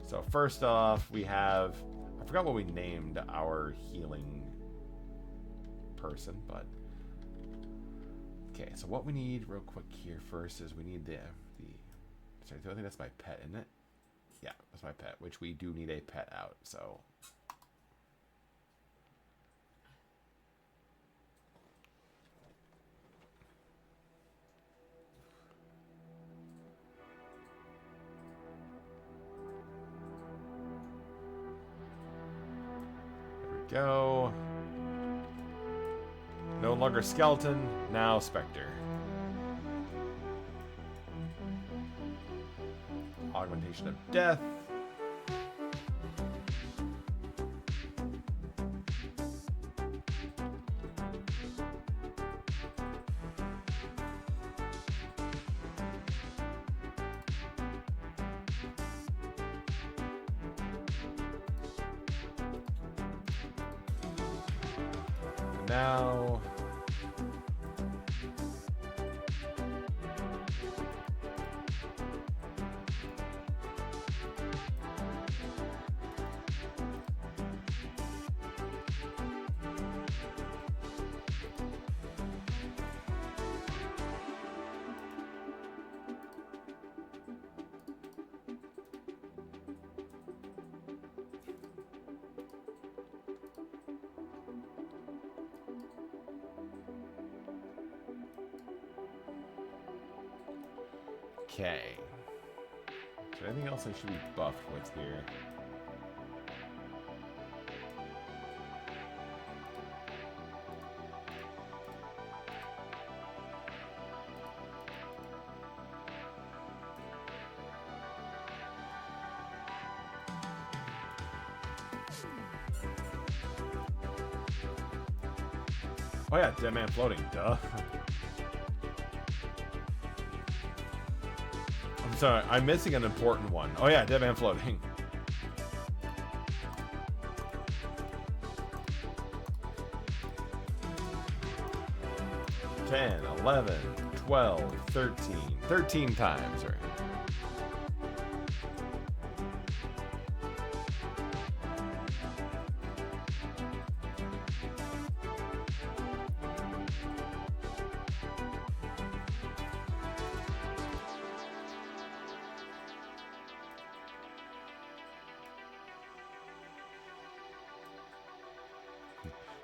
So first off, we have... I forgot what we named our healing person, but... Okay, so what we need real quick here first is we need the sorry, I think that's my pet, isn't it? Yeah, that's my pet, which we do need a pet out, so... Go. No longer skeleton, now specter. Augmentation of death. Now, Okay. Is there anything else I should be buffed with here? Oh yeah, dead man floating, duh. I'm sorry, I'm missing an important one. Oh yeah, dead man floating. $10, $11, $12, $13. 13 times, right?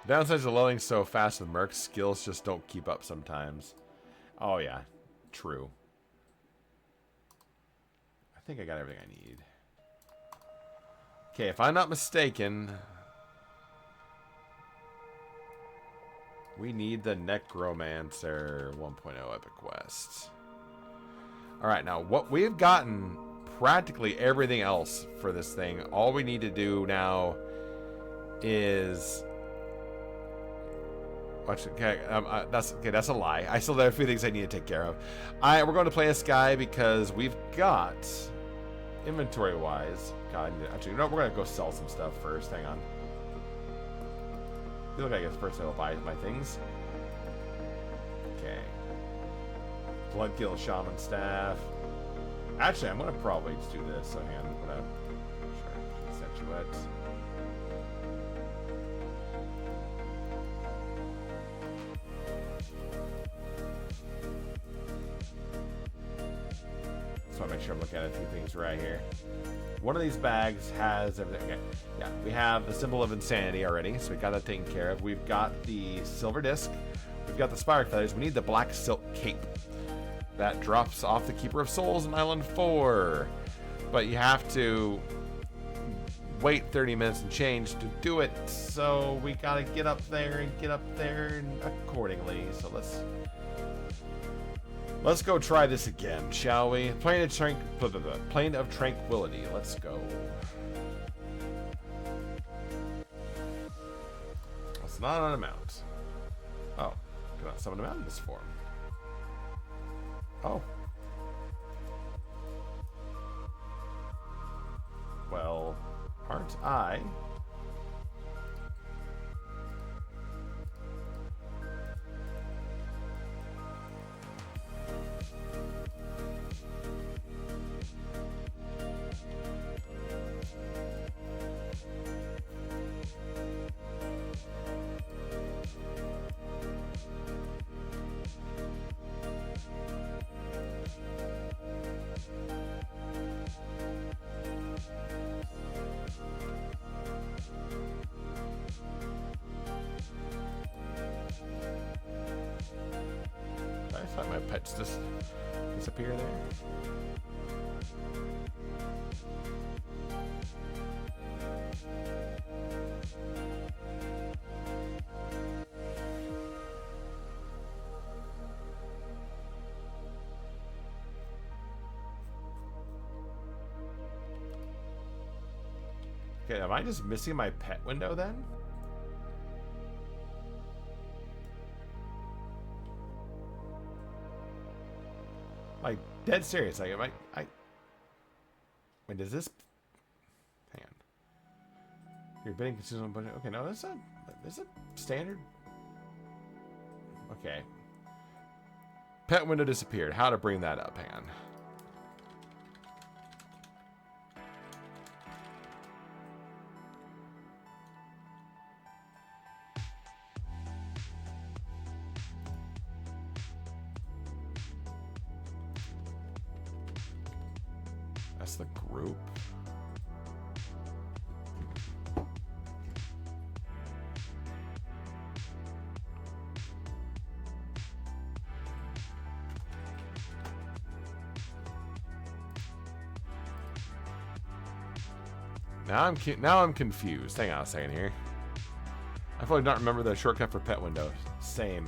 Downsides of loading so fast with mercs, skills just don't keep up sometimes. Oh yeah, true. I think I got everything I need. Okay, if I'm not mistaken, we need the Necromancer 1.0 EverQuest. Alright, now what we've gotten practically everything else for this thing. All we need to do now is... Okay, that's a lie. I still have a few things I need to take care of. We're going to play this guy because we've got inventory-wise. God, actually, no, we're going to go sell some stuff first. Hang on. I feel like I guess first I'll buy my things. Okay. Bloodkill Shaman Staff. Actually, I'm going to probably just do this. So hang on. I'm going to Statuette. Make sure I'm looking at a few things right here. One of these bags has everything. Okay, yeah, we have the symbol of insanity already, so we got that taken care of. We've got the silver disc. We've got the spire feathers. We need the black silk cape that drops off the Keeper of Souls in Island 4. But you have to wait 30 minutes and change to do it, so we gotta get up there accordingly. So let's go try this again, shall we? Plane of Tranquility. Let's go. It's not on a mount. Oh, cannot summon a mount in this form. Oh. Well, aren't I? I thought my pets just disappear there. Okay, am I just missing my pet window then? Like, dead serious. Like, am I... Wait, does this... Hang on. You're bidding consistent budget. Okay, no, that's a standard... Okay. Pet window disappeared. How to bring that up? Hang on. That's the group. Now I'm confused. Hang on a second here. I fully don't remember the shortcut for pet windows. Same.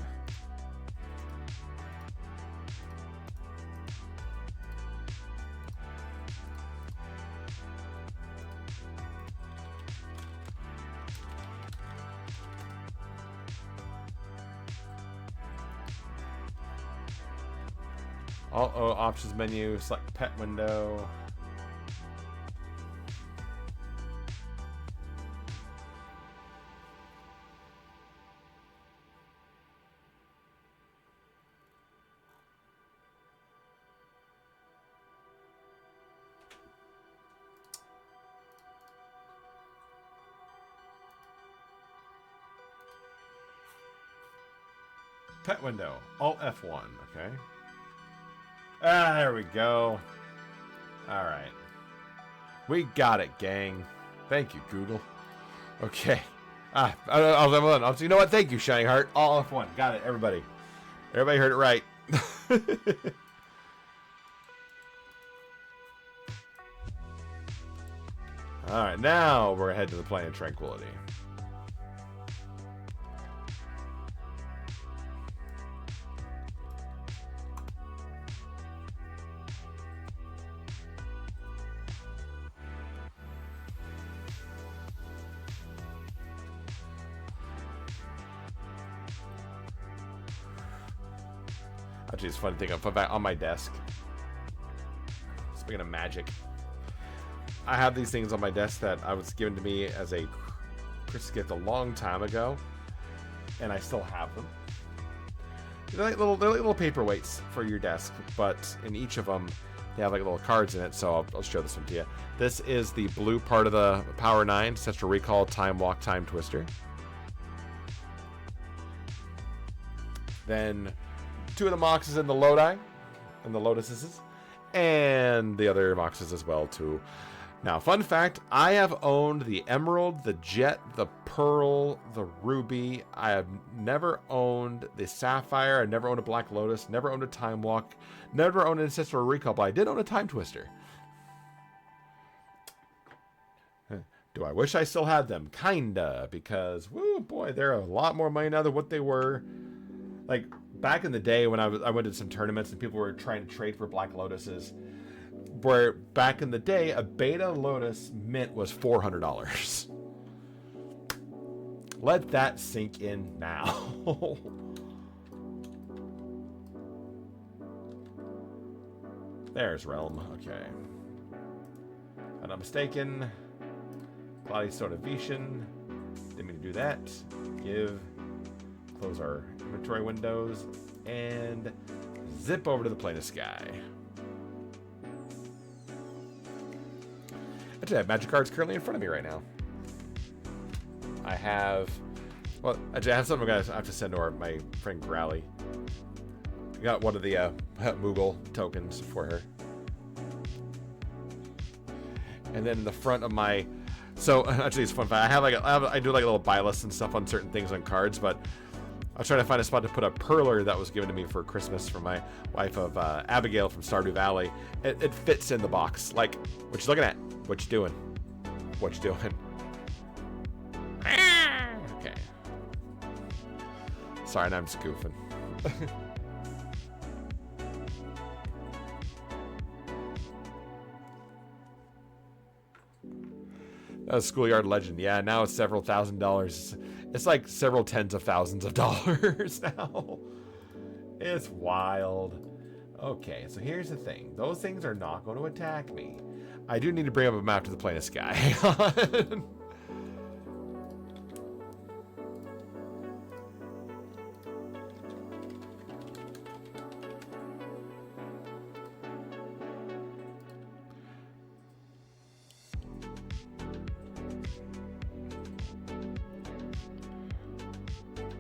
Options menu, select pet window. Pet window, Alt F1, okay. Ah, there we go. All right. We got it, gang. Thank you, Google. Okay. You know what? Thank you, Shining Heart. All F1. Got it, everybody. Everybody heard it right. All right, now we're gonna head to the Plane of Tranquility. Actually, it's a funny thing. I put back on my desk. Speaking of magic, I have these things on my desk that I was given to me as a Christmas gift a long time ago, and I still have them. They're like little paperweights for your desk, but in each of them, they have like little cards in it. So I'll show this one to you. This is the blue part of the Power 9, sets to recall, time walk, time twister. Then 2 of the boxes in the Lodi, and the Lotuses, and the other boxes as well too. Now, fun fact, I have owned the Emerald, the Jet, the Pearl, the Ruby. I have never owned the Sapphire. I never owned a Black Lotus, never owned a Time Walk, never owned an Ancestral Recall, but I did own a Time Twister. Do I wish I still had them? Kinda, because, woo boy, they're a lot more money now than what they were. Like, back in the day when I went to some tournaments and people were trying to trade for Black Lotuses, where back in the day a Beta Lotus mint was $400. Let that sink in now. There's Realm. Okay. If I'm not mistaken, Cloudy Soda Vishan. Didn't mean to do that. Close our inventory windows and zip over to the Plane of Sky. Actually, I have magic cards currently in front of me right now. I have something I have to send to my friend Growly. I got one of the Moogle tokens for her. And then in the front of my, so actually it's fun fact. I do like a little buy list and stuff on certain things on cards, but I was trying to find a spot to put a perler that was given to me for Christmas from my wife of Abigail from Stardew Valley. It fits in the box. Like, what you looking at? What you doing? What you doing? Okay. Sorry, and I'm just goofing. That was Schoolyard Legend. Yeah, now it's several $1,000s. It's like several tens of thousands of dollars now. It's wild. Okay, so here's the thing. Those things are not going to attack me. I do need to bring up a map to the Plane of Sky. Hang on.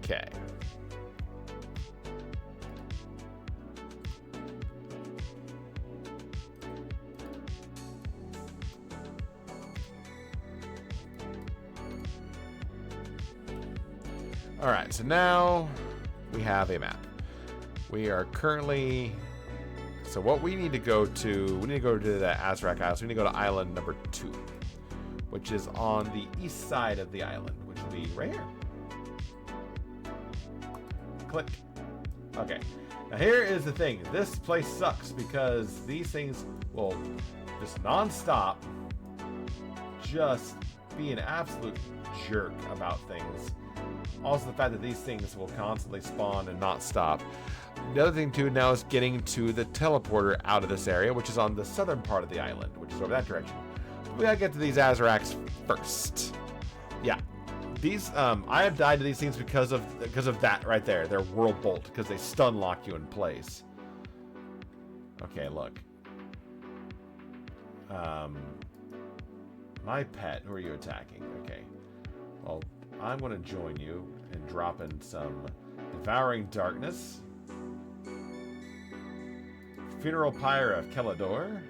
Okay. All right, so now we have a map. We are currently, so what we need to go to, the Azrak Isles. We need to go to island number 2, which is on the east side of the island, which will be right here. Click. Okay. Now here is the thing. This place sucks because these things will just non-stop just be an absolute jerk about things. Also the fact that these things will constantly spawn and not stop. The other thing too now is getting to the teleporter out of this area, which is on the southern part of the island, which is over that direction. But we gotta get to these Azaracs first. Yeah. These I have died to these things because of that right there. Their world bolt, because they stun lock you in place. Okay, look. My pet, who are you attacking? Okay. Well, I'm gonna join you and drop in some Devouring Darkness. Funeral Pyre of Kelador.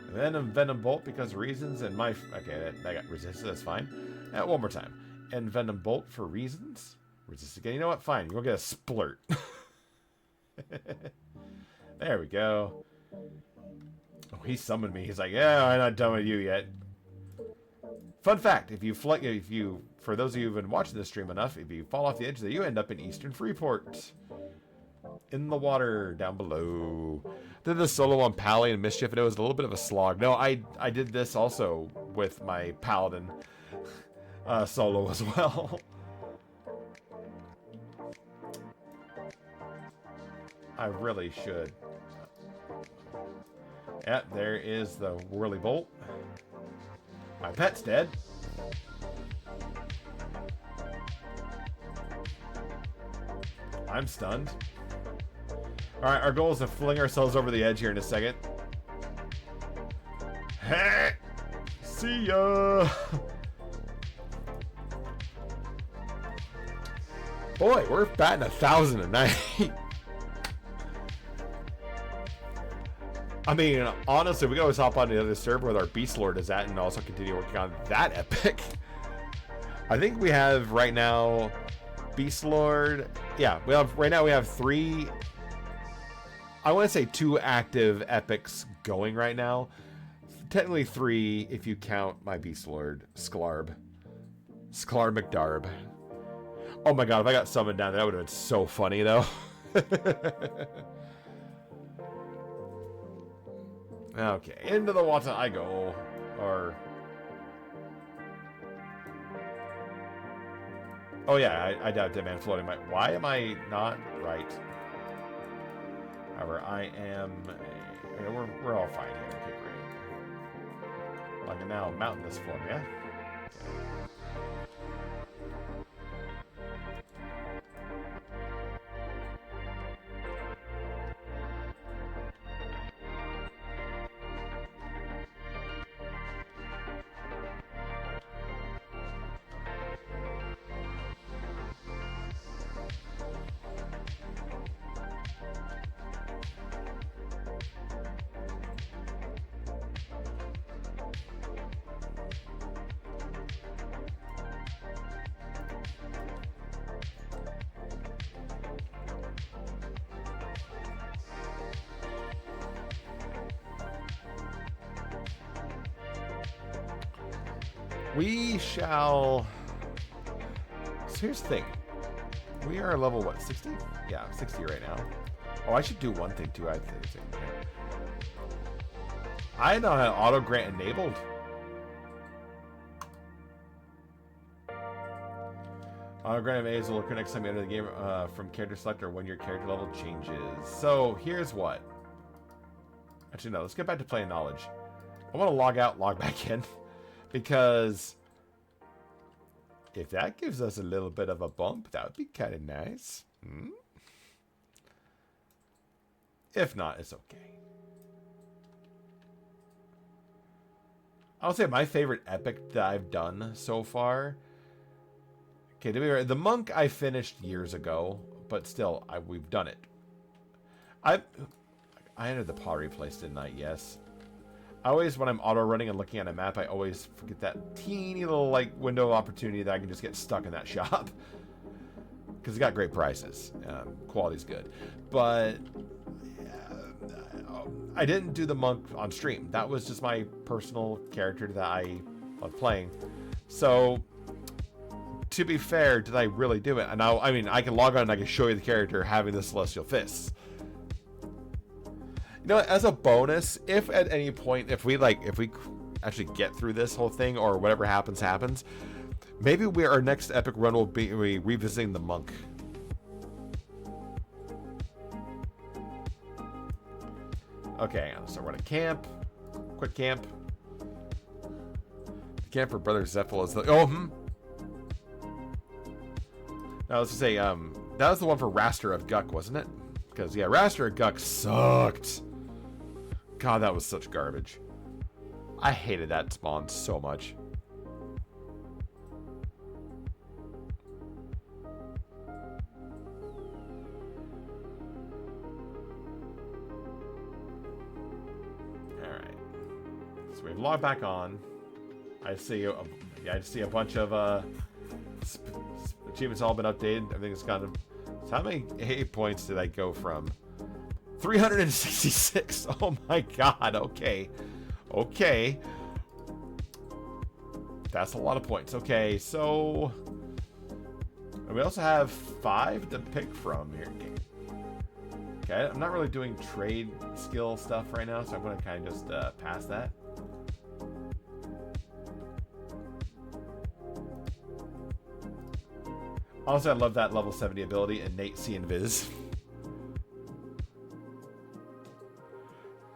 And then a Venom Bolt because reasons and my... Okay, that got resisted, that's fine. One more time. And Venom Bolt for reasons. Resist again. You know what? Fine. You're going to get a splurt. There we go. Oh, he summoned me. He's like, yeah, I'm not done with you yet. Fun fact, for those of you who've been watching this stream enough, if you fall off the edge, you end up in Eastern Freeport. In the water, down below. Did the solo on Pally and Mischief, and it was a little bit of a slog. No, I did this also with my Paladin solo as well. I really should. Yep, there is the Whirly Bolt. My pet's dead. I'm stunned. Alright, our goal is to fling ourselves over the edge here in a second. Hey! See ya! Boy, we're batting 1,000 a night. I mean, honestly, we can always hop on the other server where our Beast Lord is at and also continue working on that epic. I think we have right now Beast Lord. Yeah, right now we have 3. I want to say 2 active epics going right now. Technically 3 if you count my Beast Lord, Sklarb McDarb. Oh my god, if I got summoned down, that would have been so funny though. Okay, into the water I go. Or... Oh yeah, I doubt Dead Man floating. Why am I not right? However, I am... We're all fine here. Okay, great. I can now mountain this for me, yeah? Okay. We shall... So here's the thing. We are level, what, 60? Yeah, 60 right now. Oh, I should do one thing, too. I don't have auto grant enabled. Auto grant enabled will occur next time you enter the game from character selector when your character level changes. So here's what. Actually, no. Let's get back to playing knowledge. I want to log out, log back in. Because if that gives us a little bit of a bump, that would be kind of nice. If not, it's okay. I'll say my favorite epic that I've done so far. Okay, to be right, the monk I finished years ago, but still, we've done it. I entered the pottery place, didn't I? Yes. I always, when I'm auto-running and looking at a map, I always forget that teeny little, like, window of opportunity that I can just get stuck in that shop. Because it's got great prices. Quality's good. But I didn't do the monk on stream. That was just my personal character that I love playing. So, to be fair, did I really do it? And now, I mean, I can log on and I can show you the character having the Celestial Fists. You know, as a bonus, if at any point, if we actually get through this whole thing or whatever happens, maybe our next epic run will be revisiting the monk. Okay, so we're gonna camp. Quick camp. The camp for Brother Zephyl is the Now let's just say that was the one for Raster of Guck, wasn't it? Because yeah, Raster of Guck sucked. God, that was such garbage. I hated that spawn so much. Alright. So we've logged back on. I see a bunch of achievements all been updated. Everything's kind of... So how many hit points did I go from? 366. Oh my god. Okay. Okay. That's a lot of points. Okay, so... And we also have 5 to pick from here. Okay, I'm not really doing trade skill stuff right now, so I'm going to kind of just pass that. Also, I love that level 70 ability, Innate See and Viz.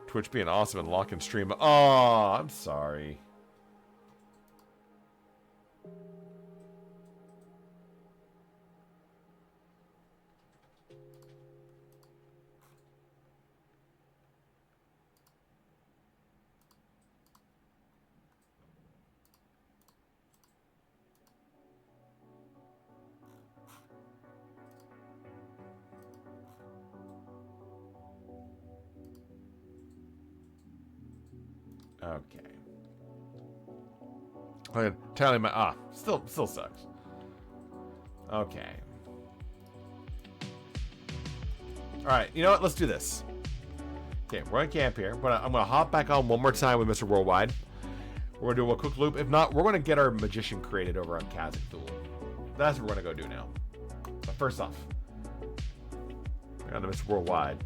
Twitch being awesome and lock and stream. Oh, I'm sorry. Okay. Entirely my still sucks. Okay. All right. You know what? Let's do this. Okay, we're gonna camp here, but I'm gonna hop back on one more time with Mr. Worldwide. We're gonna do a quick loop. If not, we're gonna get our magician created over on Kazakh Thule. That's what we're gonna go do now. But first off, we're on to Mr. Worldwide.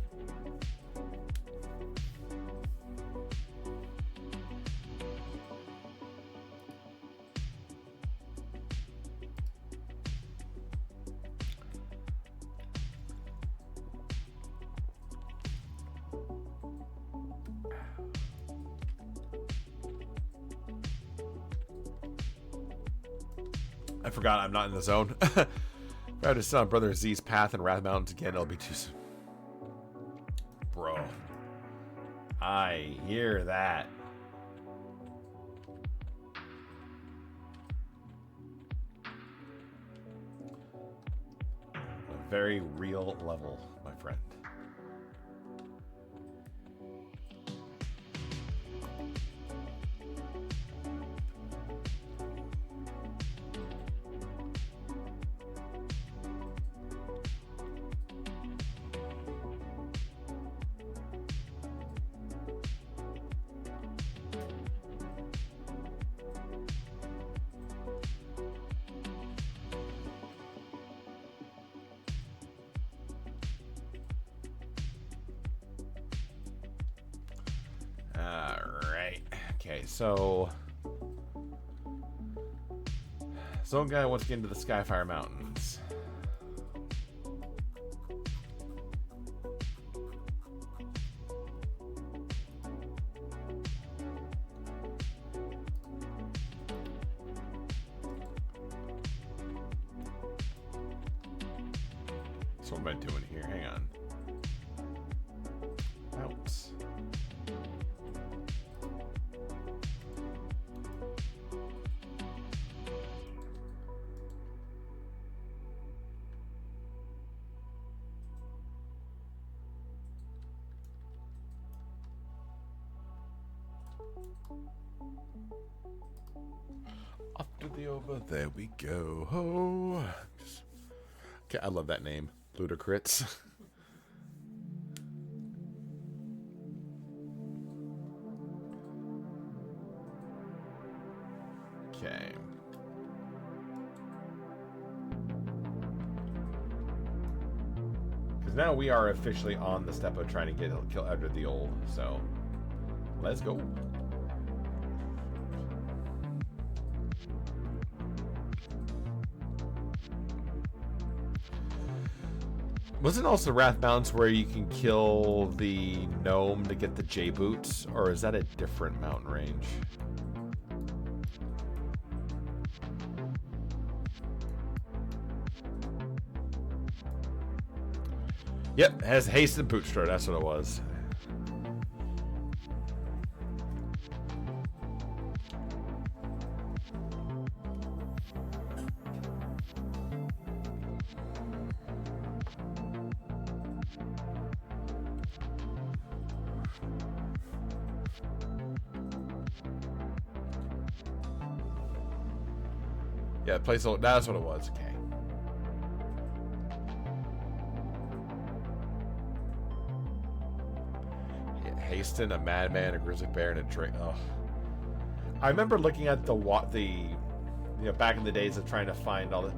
I forgot I'm not in the zone. If I had to sit on Brother Z's path and Wrath Mountains again, it'll be too soon. Bro. I hear that. A very real level, my friend. So, Zone Guy wants to get into the Skyfire Mountains. So what am I doing here? Hang on. Mounts. Off to the over, there we go. Oh, okay, I love that name, Ludacris. Okay. Because now we are officially on the step of trying to get kill Edward the Old. So, let's go. Wasn't also Wrath Mountains where you can kill the gnome to get the J-boots? Or is that a different mountain range? Yep, has haste and bootstrap, that's what it was. Yeah, placeholder, that's what it was, okay. Haston, a madman, a grizzly bear, and a drink. Oh, I remember looking at the you know, back in the days of trying to find all the.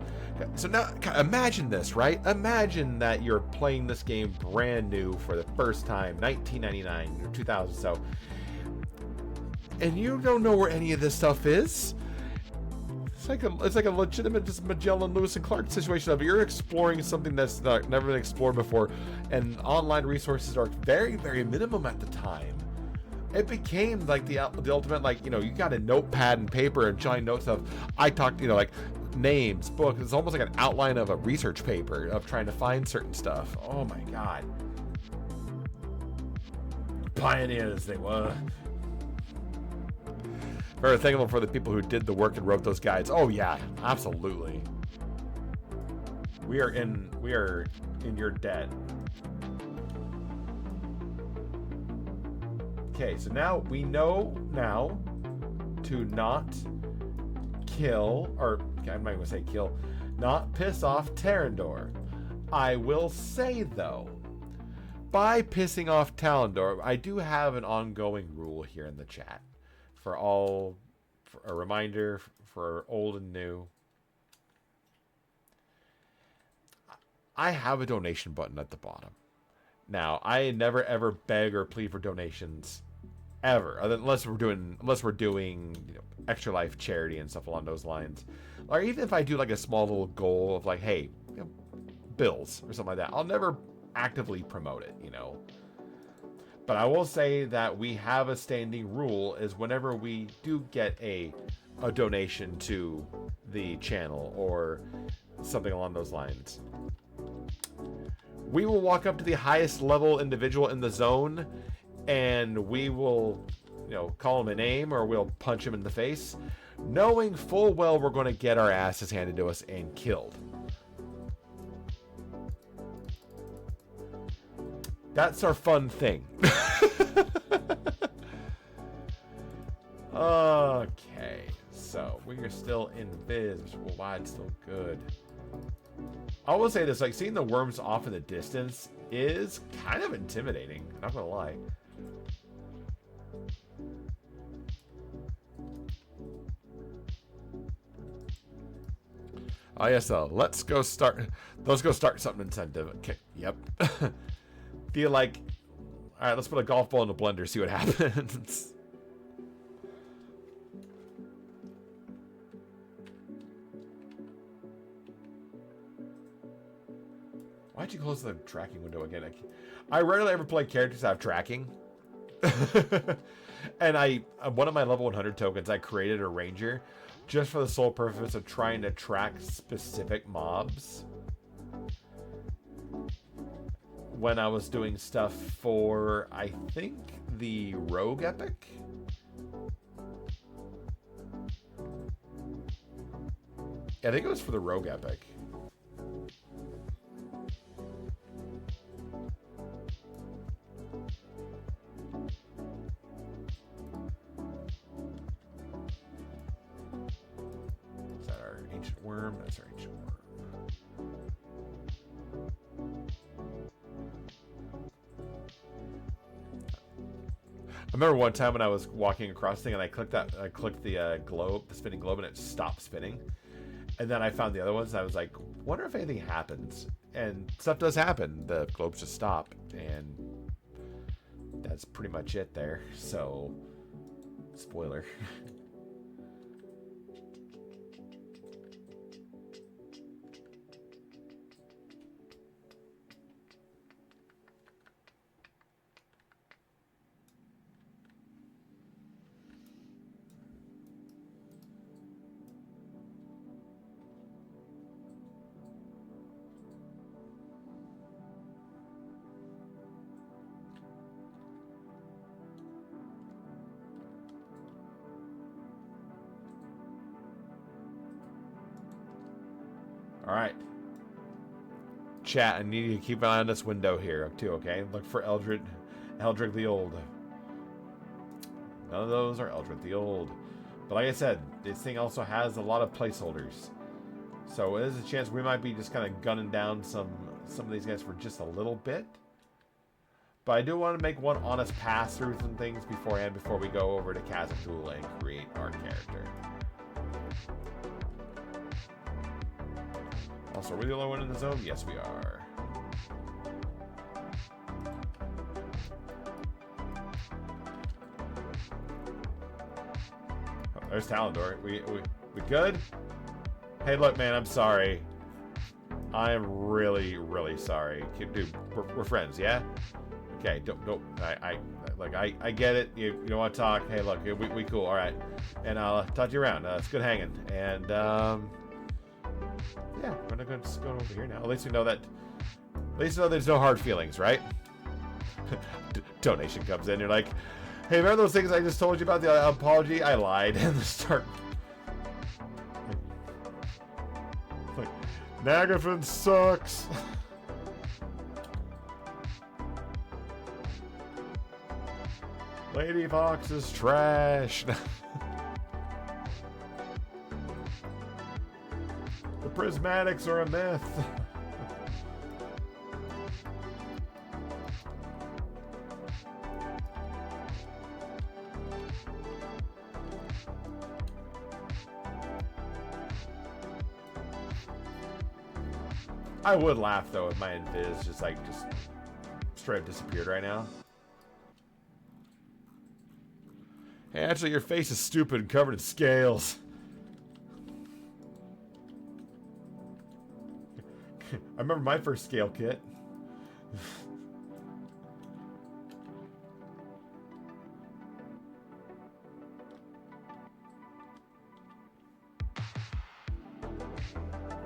So now, imagine this, right? Imagine that you're playing this game brand new for the first time, 1999 or 2000, so, and you don't know where any of this stuff is. It's like a legitimate just Magellan, Lewis and Clark situation of you're exploring something that's never been explored before, and online resources are very, very minimum at the time. It became like the ultimate, like, you know, you got a notepad and paper and giant notes of, I talked, you know, like names, books. It's almost like an outline of a research paper of trying to find certain stuff. Oh my god. Pioneers they were. Very thankful for the people who did the work and wrote those guides. Oh yeah, absolutely. We are in your debt. Okay, so now we know now to not kill, or I'm not gonna say kill, not piss off Terrandor. I will say though, by pissing off Talendor, I do have an ongoing rule here in the chat. For a reminder for old and new. I have a donation button at the bottom. Now, I never ever beg or plead for donations, ever, unless we're doing you know, Extra Life charity and stuff along those lines, or even if I do like a small little goal of like, hey, you know, bills or something like that, I'll never actively promote it, you know. But I will say that we have a standing rule is whenever we do get a donation to the channel or something along those lines, we will walk up to the highest level individual in the zone and we will, you know, call him a name or we'll punch him in the face, knowing full well we're going to get our asses handed to us and killed. That's our fun thing. Okay, so we are still in Viz. Wide, still good. I will say this, like, seeing the worms off in the distance is kind of intimidating, not gonna lie. Oh yes, let's go start something incentive. Okay, yep. Feel like, all right, let's put a golf ball in the blender, see what happens. Why'd you close the tracking window again? I rarely ever play characters that have tracking. And one of my level 100 tokens, I created a ranger just for the sole purpose of trying to track specific mobs when I was doing stuff for, I think, the Rogue Epic. I think it was for the Rogue Epic. Is that our ancient worm? That's our ancient worm. remember one time when I was walking across the thing and I clicked the globe, the spinning globe, and it stopped spinning. And then I found the other ones and I was like, wonder if anything happens. And stuff does happen. The globes just stop, and that's pretty much it there. So, spoiler. Alright. Chat, I need you to keep an eye on this window here, too, okay? Look for Eldred the Old. None of those are Eldred the Old. But like I said, this thing also has a lot of placeholders. So there's a chance we might be just kind of gunning down some of these guys for just a little bit. But I do want to make one honest pass through some things beforehand before we go over to Kazakul and create our character. Also, are we the only one in the zone? Yes, we are. Oh, there's Talendor. We good? Hey, look, man, I'm sorry. I am really, really sorry. Dude, we're friends, yeah? Okay, don't. I get it. You don't want to talk. Hey, look, we cool. All right, and I'll talk to you around. It's good hanging, and yeah, we're not going to just go over here now. At least we know that. At least we know there's no hard feelings, right? Donation comes in. You're like, hey, remember those things I just told you about the apology? I lied. And start. Like, Nagafen sucks. Lady Fox is trash. The prismatics are a myth. I would laugh though if my invis just straight up disappeared right now. Hey, actually, your face is stupid and covered in scales. I remember my first scale kit.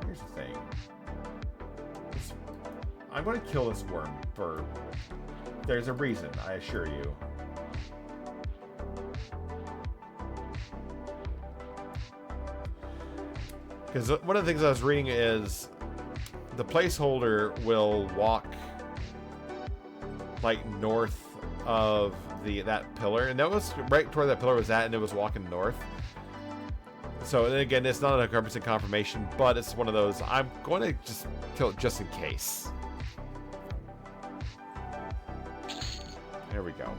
Here's the thing. I'm going to kill this worm for... There's a reason, I assure you. Because one of the things I was reading is the placeholder will walk like north of that pillar, and that was right where that pillar was at, and it was walking north. So and again, it's not a 100% confirmation, but it's one of those I'm going to just kill it just in case. There we go.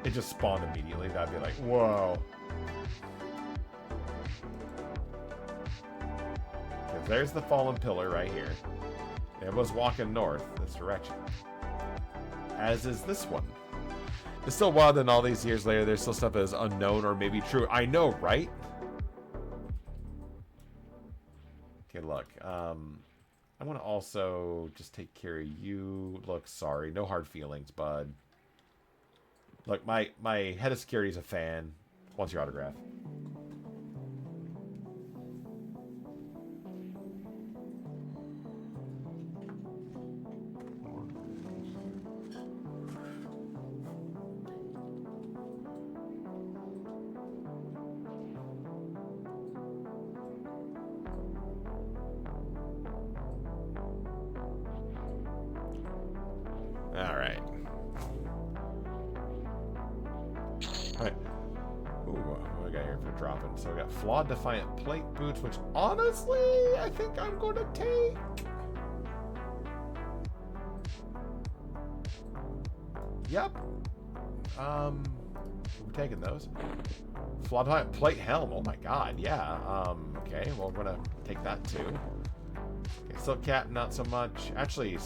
It just spawned immediately. That'd be like, whoa. Okay, there's the fallen pillar right here. It was walking north this direction. As is this one. It's still wild that all these years later, there's still stuff that is unknown or maybe true. I know, right? Okay, look. I want to also just take care of you. Look, sorry. No hard feelings, bud. Look, my head of security is a fan. Wants your autograph. All right. All right. Ooh, what do I got got here for dropping? So we got Flawed Defiant Plate Boots, which honestly, I think I'm going to take. Yep. We're taking those. Flawed Defiant Plate Helm. Oh my god, yeah. Okay, well, we're going to take that too. Okay, Silk Cap, not so much. Actually,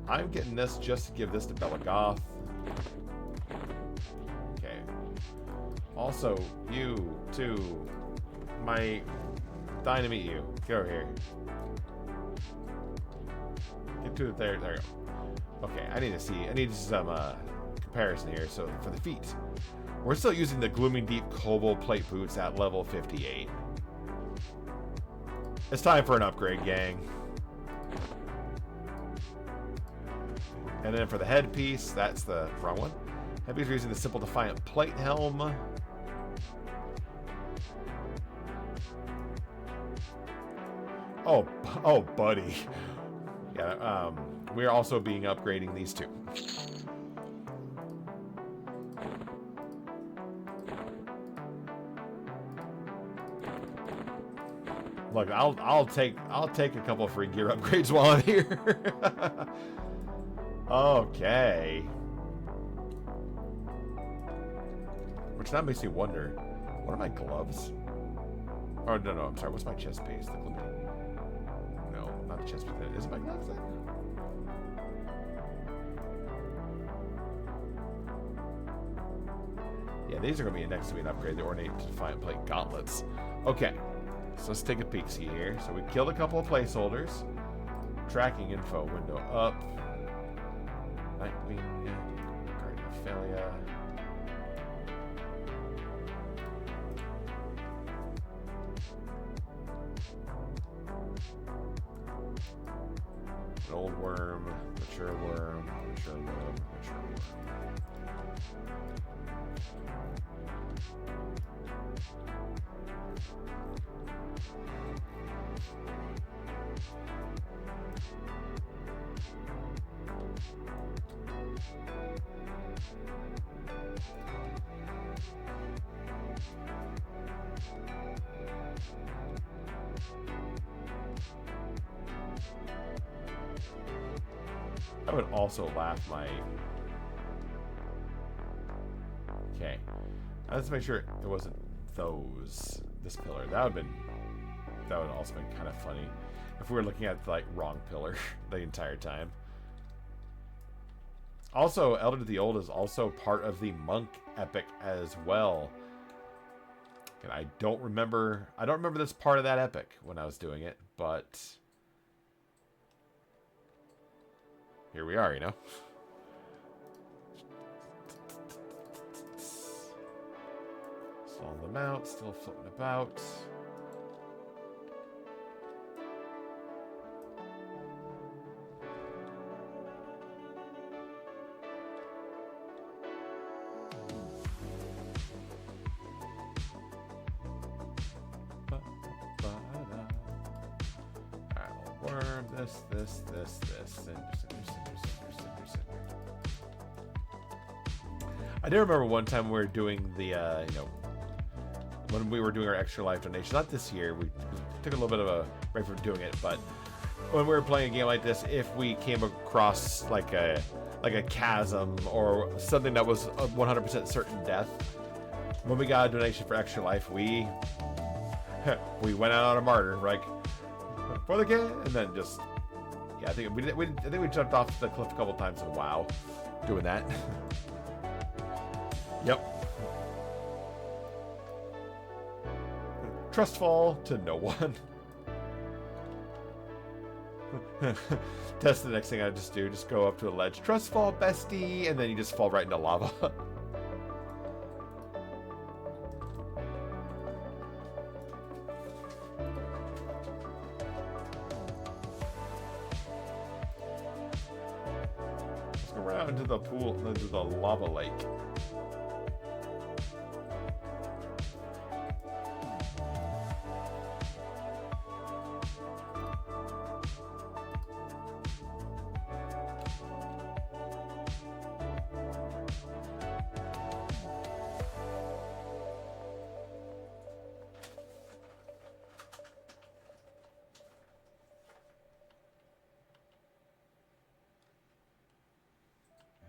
I'm getting this just to give this to BellaGoth. Okay. Also, you too. Dying to meet you. Get over here. Get to it there. There you go. Okay, I need some comparison here. So for the feet, we're still using the Glooming Deep Cobalt Plate Boots at level 58. It's time for an upgrade, gang. And then for the headpiece, that's the wrong one. Headpiece, we're using the Simple Defiant Plate Helm. Oh, buddy. Yeah, we're also upgrading these two. Look, I'll take a couple of free gear upgrades while I'm here. Okay. Which that makes me wonder, what are my gloves? Oh no, I'm sorry. What's my chest piece? The glue. No, not the chest piece. Is it my gloves then? Yeah, these are going to be next to an upgrade. The Ornate Defiant Plate Gauntlets. Okay, so let's take a peek see here. So we killed a couple of placeholders. Tracking info window up. Nightwing. Guardian of Failure. An old worm, mature worm, mature worm, mature worm. I would also laugh my... Okay. Let's make sure it wasn't this pillar. That would also been kind of funny if we were looking at the wrong pillar the entire time. Also, Elder to the Old is also part of the Monk epic as well. And I don't remember this part of that epic when I was doing it, but here we are, you know. Stalling them out, still floating about. Worm, this. I do remember one time we were doing the, when we were doing our extra life donation. Not this year, we took a little bit of a break from doing it, but when we were playing a game like this, if we came across like a chasm or something that was a 100% certain death, when we got a donation for extra life, we went out on a martyr, like, for the game, and then just, yeah, I think we jumped off the cliff a couple times in WoW doing that. Yep. Trust fall to no one. That's the next thing I just do. Just go up to a ledge. Trust fall, bestie, and then you just fall right into lava. Into the pool, into the lava lake.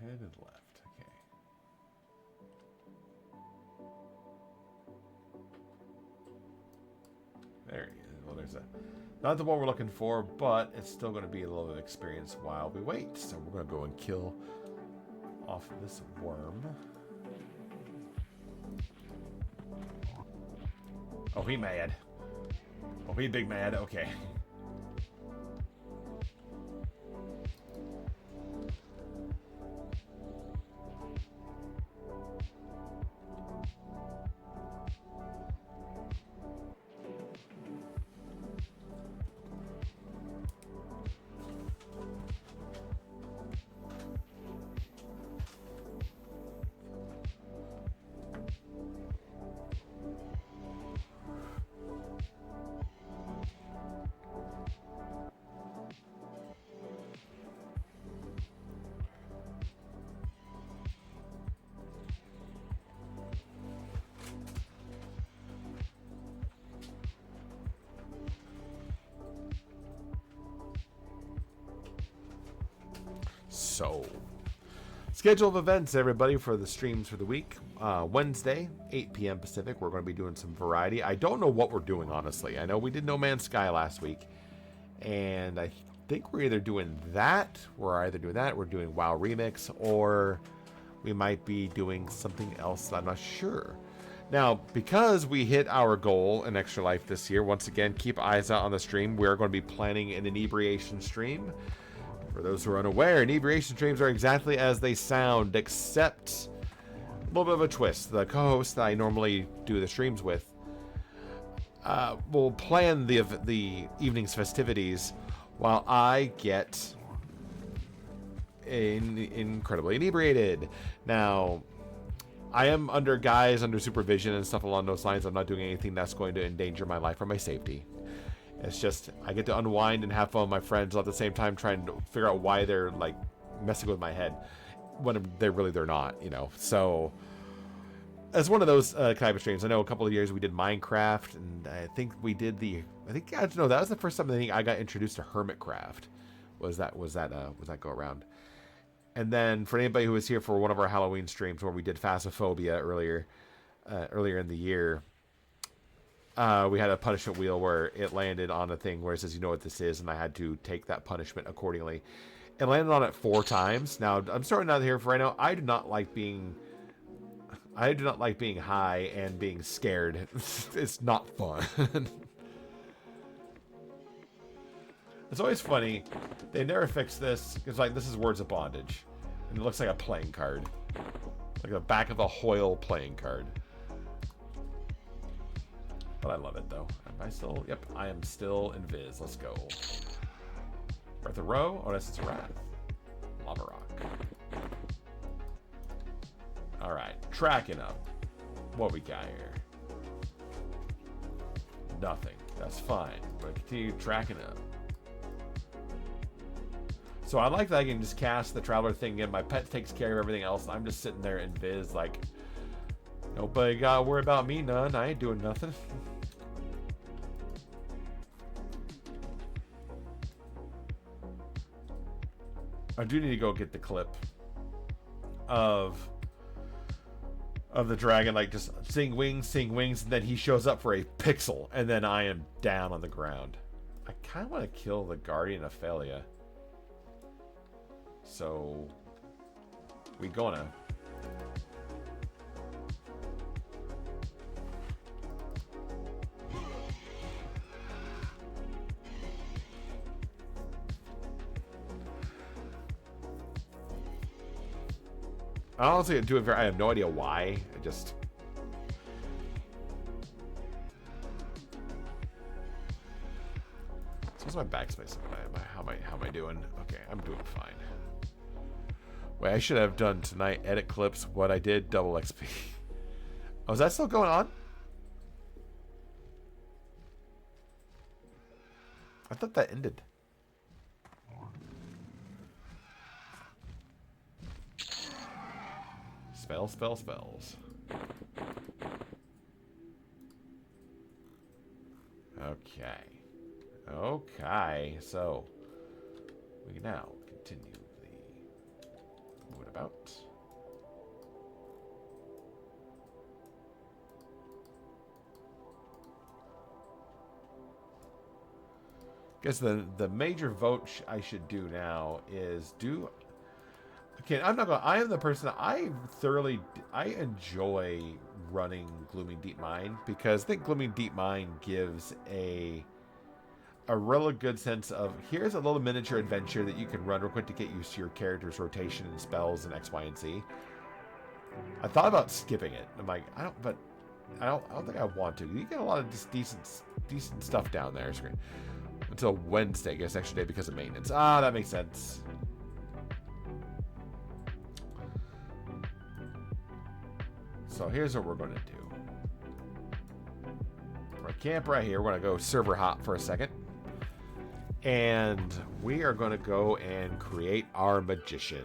Headed left. Okay. There he is. Well, there's a... Not the one we're looking for, but it's still going to be a little bit of experience while we wait. So we're going to go and kill off this worm. Oh, he mad. Oh, he big mad. Okay. So, schedule of events, everybody, for the streams for the week. Wednesday, 8 p.m. Pacific, we're going to be doing some variety. I don't know what we're doing, honestly. I know we did No Man's Sky last week, and I think we're either doing that, we're doing WoW Remix, or we might be doing something else. I'm not sure. Now, because we hit our goal in Extra Life this year, once again, keep eyes out on the stream. We're going to be planning an inebriation stream. For those who are unaware, inebriation streams are exactly as they sound, except a little bit of a twist. The co-host that I normally do the streams with will plan the evening's festivities while I get incredibly inebriated. Now, I am under supervision and stuff along those lines. I'm not doing anything that's going to endanger my life or my safety. It's just, I get to unwind and have fun with my friends, at the same time trying to figure out why they're, like, messing with my head when they're not, you know. So, as one of those type of streams, I know a couple of years we did Minecraft, and I think we did that was the first time I think I got introduced to Hermitcraft, was that go around. And then, for anybody who was here for one of our Halloween streams where we did Phasmophobia earlier in the year, we had a punishment wheel where it landed on a thing where it says, you know what this is, and I had to take that punishment accordingly. It landed on it 4 times. Now, I'm starting out here for right now. I do not like being high and being scared. It's not fun. It's always funny. They never fixed this. It's like, this is Words of Bondage. And it looks like a playing card. Like the back of a Hoyle playing card. But I love it, though. Am I still? Yep, I am still in Viz. Let's go. Breath of Row. Oh, that's Wrath. Lava Rock. Alright, tracking up. What we got here? Nothing. That's fine. But continue tracking up. So I like that I can just cast the Traveler thing in. My pet takes care of everything else. I'm just sitting there in Viz like, nobody gotta worry about me none. I ain't doing nothing. I do need to go get the clip of the dragon, like, just seeing wings, and then he shows up for a pixel, and then I am down on the ground. I kind of want to kill the Guardian of Phalia. So, we gonna. I honestly do it I have no idea why. I just... So what's my backspace? How am I doing? Okay, I'm doing fine. Wait, I should have done tonight. Edit clips. What I did. Double XP. Oh, is that still going on? I thought that ended. Spells. Okay, so we now continue the Move it about. Guess the major vote I should do now is do. Okay, I'm not going. I am the person that I enjoy running Glooming Deep Mine because I think Glooming Deep Mine gives a really good sense of here's a little miniature adventure that you can run real quick to get used to your character's rotation and spells and X, Y, and Z. I thought about skipping it. I'm like, I don't think I want to. You get a lot of just decent stuff down there. Until Wednesday, I guess, extra day because of maintenance. Ah, that makes sense. So here's what we're going to do. We're going to camp right here. We're going to go server hop for a second. And we are going to go and create our magician.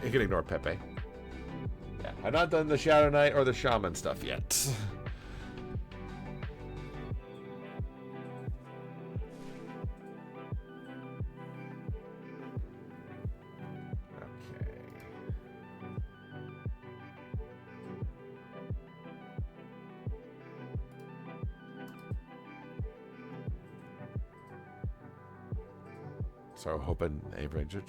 You can ignore Pepe. Yeah, I've not done the Shadow Knight or the Shaman stuff yet. Okay. So hoping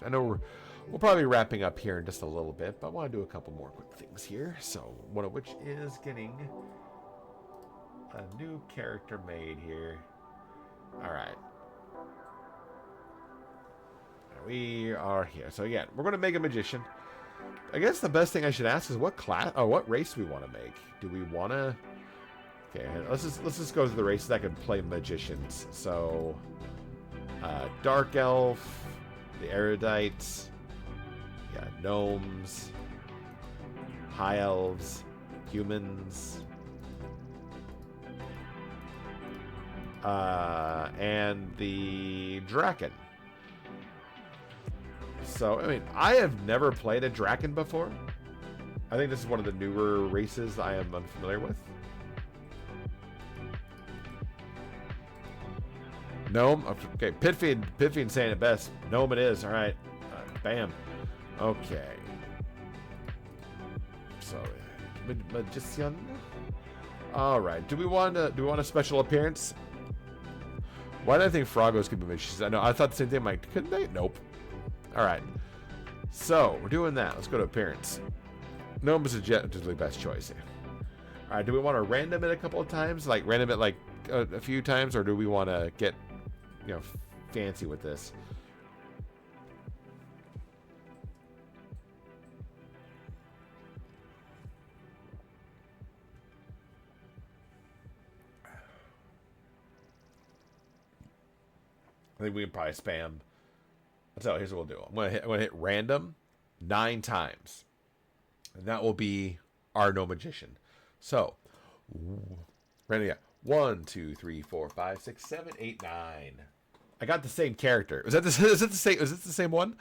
I know we'll probably be wrapping up here in just a little bit, but I want to do a couple more quick things here. So one of which is getting a new character made here. All right. We are here. So again, we're going to make a magician. I guess the best thing I should ask is what class or what race do we want to make? Do we want to? Okay, let's just go to the races that can play magicians. So Dark Elf, the Erudites, yeah, Gnomes, High Elves, Humans, and the Draken. So, I mean, I have never played a Draken before. I think this is one of the newer races I am unfamiliar with. Gnome? Okay, Pitfiend saying it best. Gnome it is. All right. Bam. Okay. So, magician. All right. Do we want a special appearance? Why did I think Frogos could be magicians? I know. I thought the same thing. I'm like, couldn't they? Nope. All right. So we're doing that. Let's go to appearance. Gnome is the best choice here. All right. Do we want to random it a couple of times, like random it like a few times, or do we want to get fancy with this? I think we can probably spam. So here's what we'll do. I'm gonna hit random 9 times, and that will be our no magician. So ready? Yeah. 1, 2, 3, 4, 5, 6, 7, 8, 9. I got the same character. Is it the same? Is it the same one?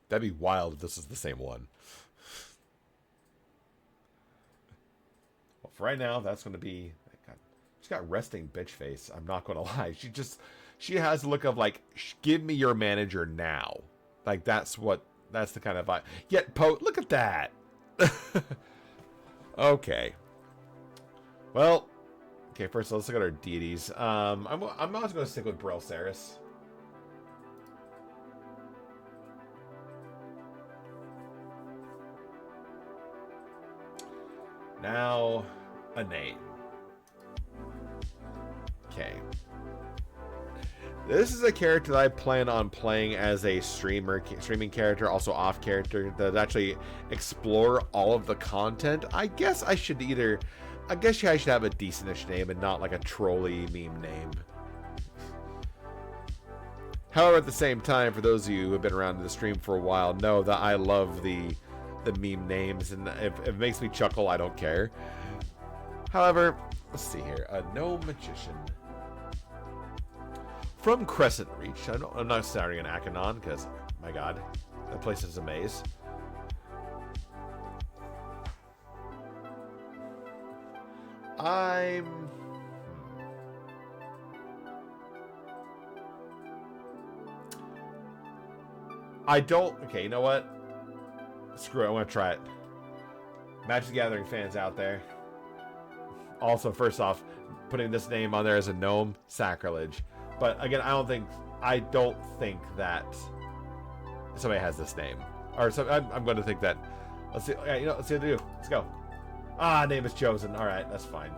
That'd be wild if this is the same one. Well, for right now, that's going to be. She's got resting bitch face. I'm not going to lie. She has the look of like, give me your manager now. Like that's the kind of vibe. Yet look at that. Okay. Well, okay. First, let's look at our deities. I'm also going to stick with Brel Saris. Now, a name. Okay. This is a character that I plan on playing as a streaming character, also off character, that actually explore all of the content. I guess I should have a decentish name and not like a trolly meme name. However, at the same time, for those of you who have been around the stream for a while, know that I love the meme names, and if it makes me chuckle, I don't care. However, let's see here. A no magician. from Crescent Reach. I'm not starting an Akanon because, my God, that place is a maze. I don't... Okay, you know what? Screw it, I want to try it. Magic the Gathering fans out there. Also, first off, putting this name on there as a gnome, sacrilege. But again, I don't think that somebody has this name. Or so, I'm going to think that. Let's see. Yeah, you know, let's see what they do. Let's go. Ah, name is chosen. All right, that's fine.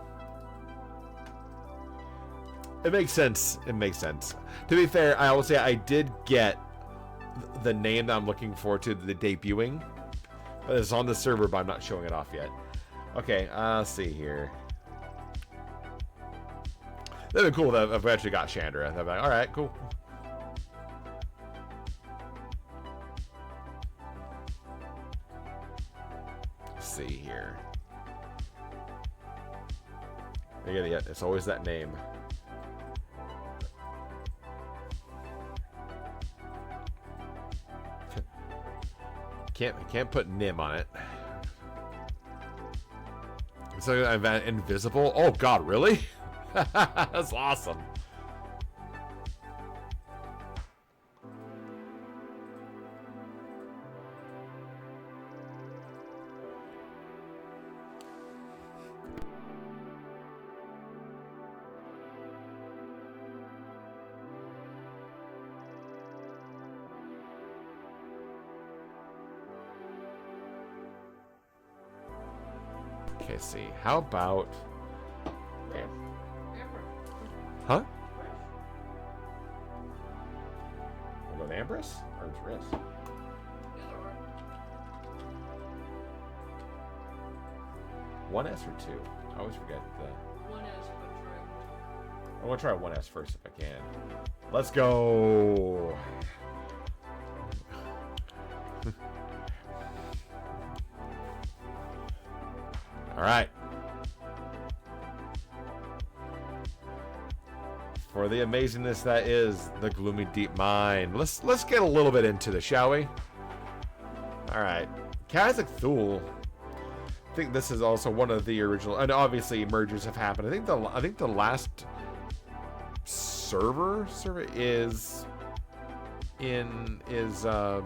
It makes sense. It makes sense. To be fair, I will say I did get the name that I'm looking forward to the debuting. It's on the server, but I'm not showing it off yet. Okay, let's see here. That'd be cool if we actually got Chandra. That'd be like, all right, cool. Let's see here. Yeah, it's always that name. Can't put Nim on it. So I'm invisible. Oh God, really? That's awesome. Okay, see. How about... Okay. Huh? We'll go to Ambrose? Or Triss? One S or two? I always forget the... One S, but try. I want to try one S first if I can. Let's go! Alright. For the amazingness that is the Gloomy Deep Mine. Let's get a little bit into this, shall we? Alright. Kazakh Thule. I think this is also one of the original, and obviously mergers have happened. I think the last server is Feronia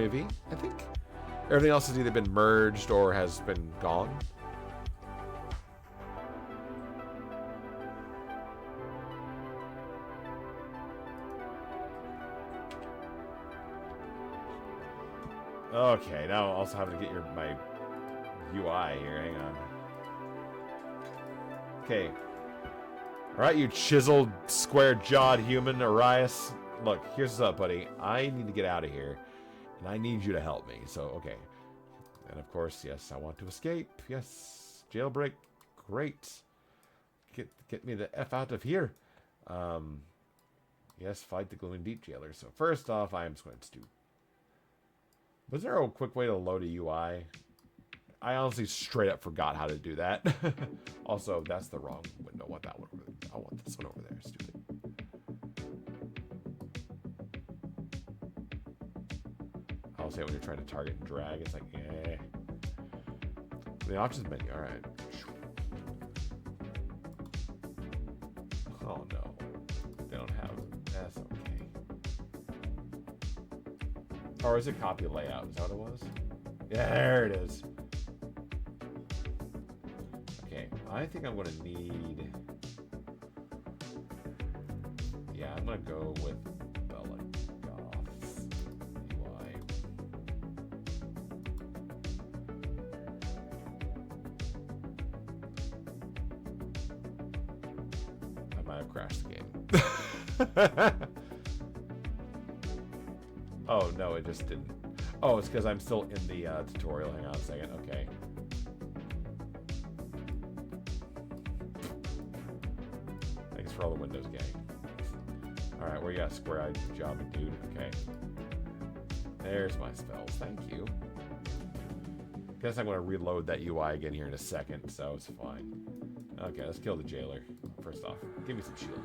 V, I think. Everything else has either been merged or has been gone. Okay, now I'll also have to get my UI here. Hang on. Okay. Alright, you chiseled, square-jawed human, Arias. Look, here's what's up, buddy. I need to get out of here, and I need you to help me. So, okay. And of course, yes, I want to escape. Yes. Jailbreak. Great. Get me the F out of here. Yes, fight the Gloomy Deep Jailer. So first off, I am just going to do... Was there a quick way to load a UI? I honestly straight up forgot how to do that. Also, that's the wrong window. I want that one over there. I want this one over there. Stupid. I'll say when you're trying to target and drag, it's like, eh. The options menu, alright. Oh no. They don't have it. That's okay. Or is it copy layout? Is that what it was? Yeah, there it is. Okay, I think I'm going to need... Yeah, I'm going to go with BellaGoth's UI. I might have crashed the game. Oh, no, it just didn't. Oh, it's because I'm still in the tutorial. Hang on a second. Okay. Thanks for all the Windows, gang. Alright, where you got square-eyed Java dude? Okay. There's my spells. Thank you. Guess I'm going to reload that UI again here in a second, so it's fine. Okay, let's kill the jailer. First off, give me some shield.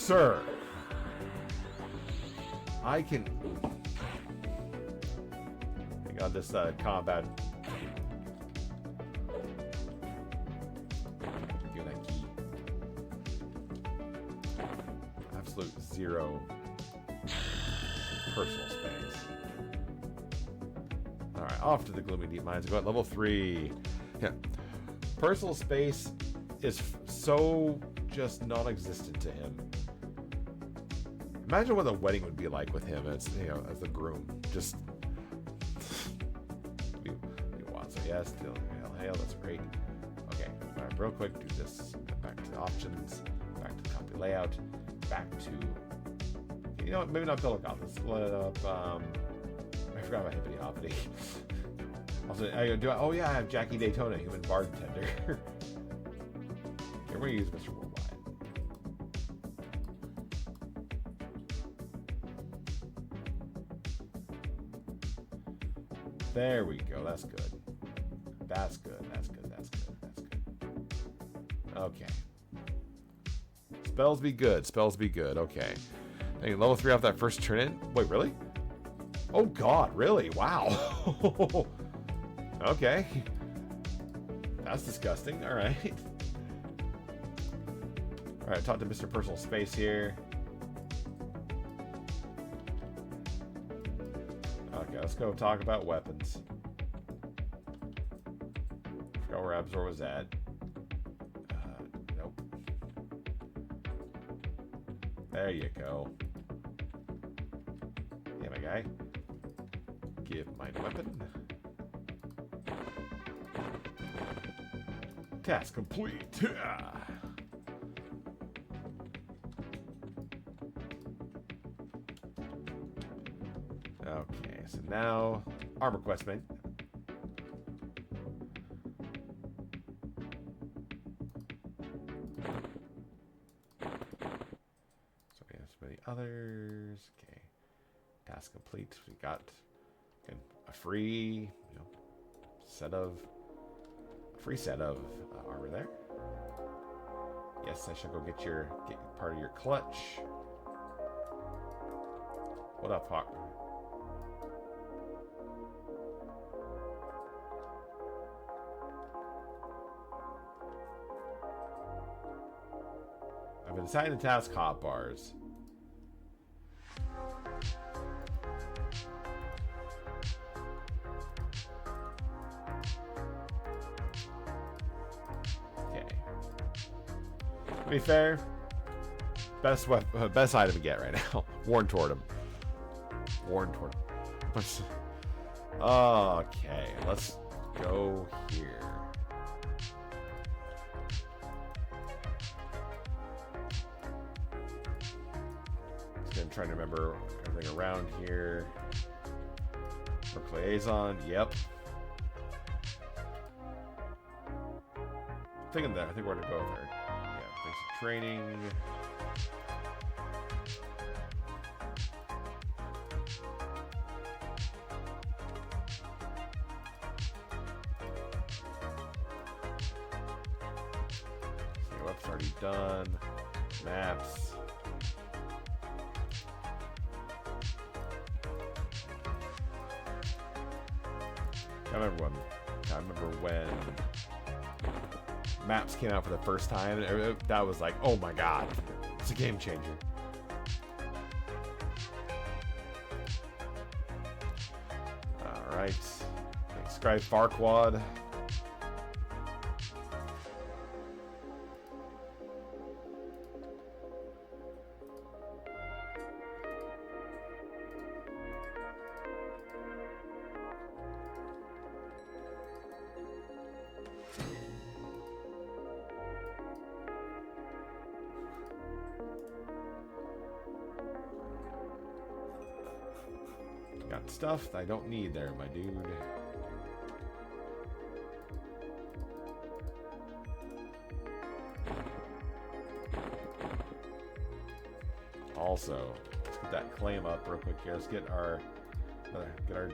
sir. I can... I got this combat. Give that key. Absolute zero personal space. Alright, off to the gloomy deep mines. Go at level 3. Yeah. Personal space is so just non-existent to him. Imagine what the wedding would be like with him as, you know, as the groom. Just so yes, still hail, that's great. Okay, all right, real quick, do this. Back to the options, back to the copy layout, back to, you know what, maybe not BellaGoth. Let's split it up. I forgot about Hippity Hoppity. Also, oh yeah, I have Jackie Daytona, human bartender. Here, we're gonna use Mr. Worldwide. There we go. That's good. That's good. That's good. That's good. That's good. Okay. Spells be good. Spells be good. Okay. Hey, level 3 off that first turn in. Wait, really? Oh God, really? Wow. Okay. That's disgusting. All right. All right. Talk to Mr. Personal Space here. Okay, let's go talk about weapons. Forgot where Absor was at. Nope. There you go. Yeah, my guy. Give my weapon. Task complete. Okay, so now EverQuest, mate. So we have so many others. Okay, task complete. We got a free, set of armor there. Yes, I shall go get part of your clutch. What up, Hawk? I've been assigned to task hotbars. Okay. To be fair, best item to get right now. Worn toward him. Worn toward him. Okay, let's go here. I'm trying to remember everything around here. Work liaison, yep. I think we're gonna go there. Yeah, basic training. So web's already done. Maps. I remember when maps came out for the first time. That was like, oh my god, it's a game changer. All right, subscribe Farquad. Got stuff that I don't need there, my dude. Also, let's get that claim up real quick here. Let's get our I'm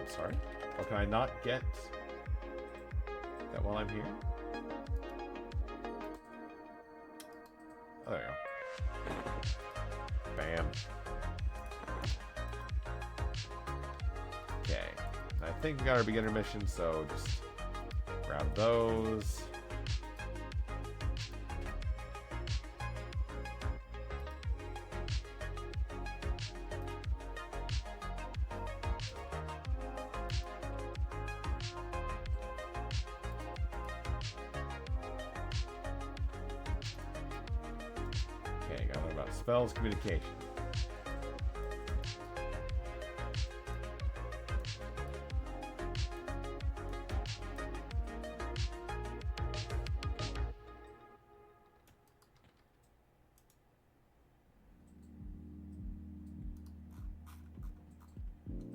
sorry. Oh, can I not get that while I'm here? Oh, there you go. Bam. Okay. I think we got our beginner mission, so just grab those. Okay, got one about spells, communication.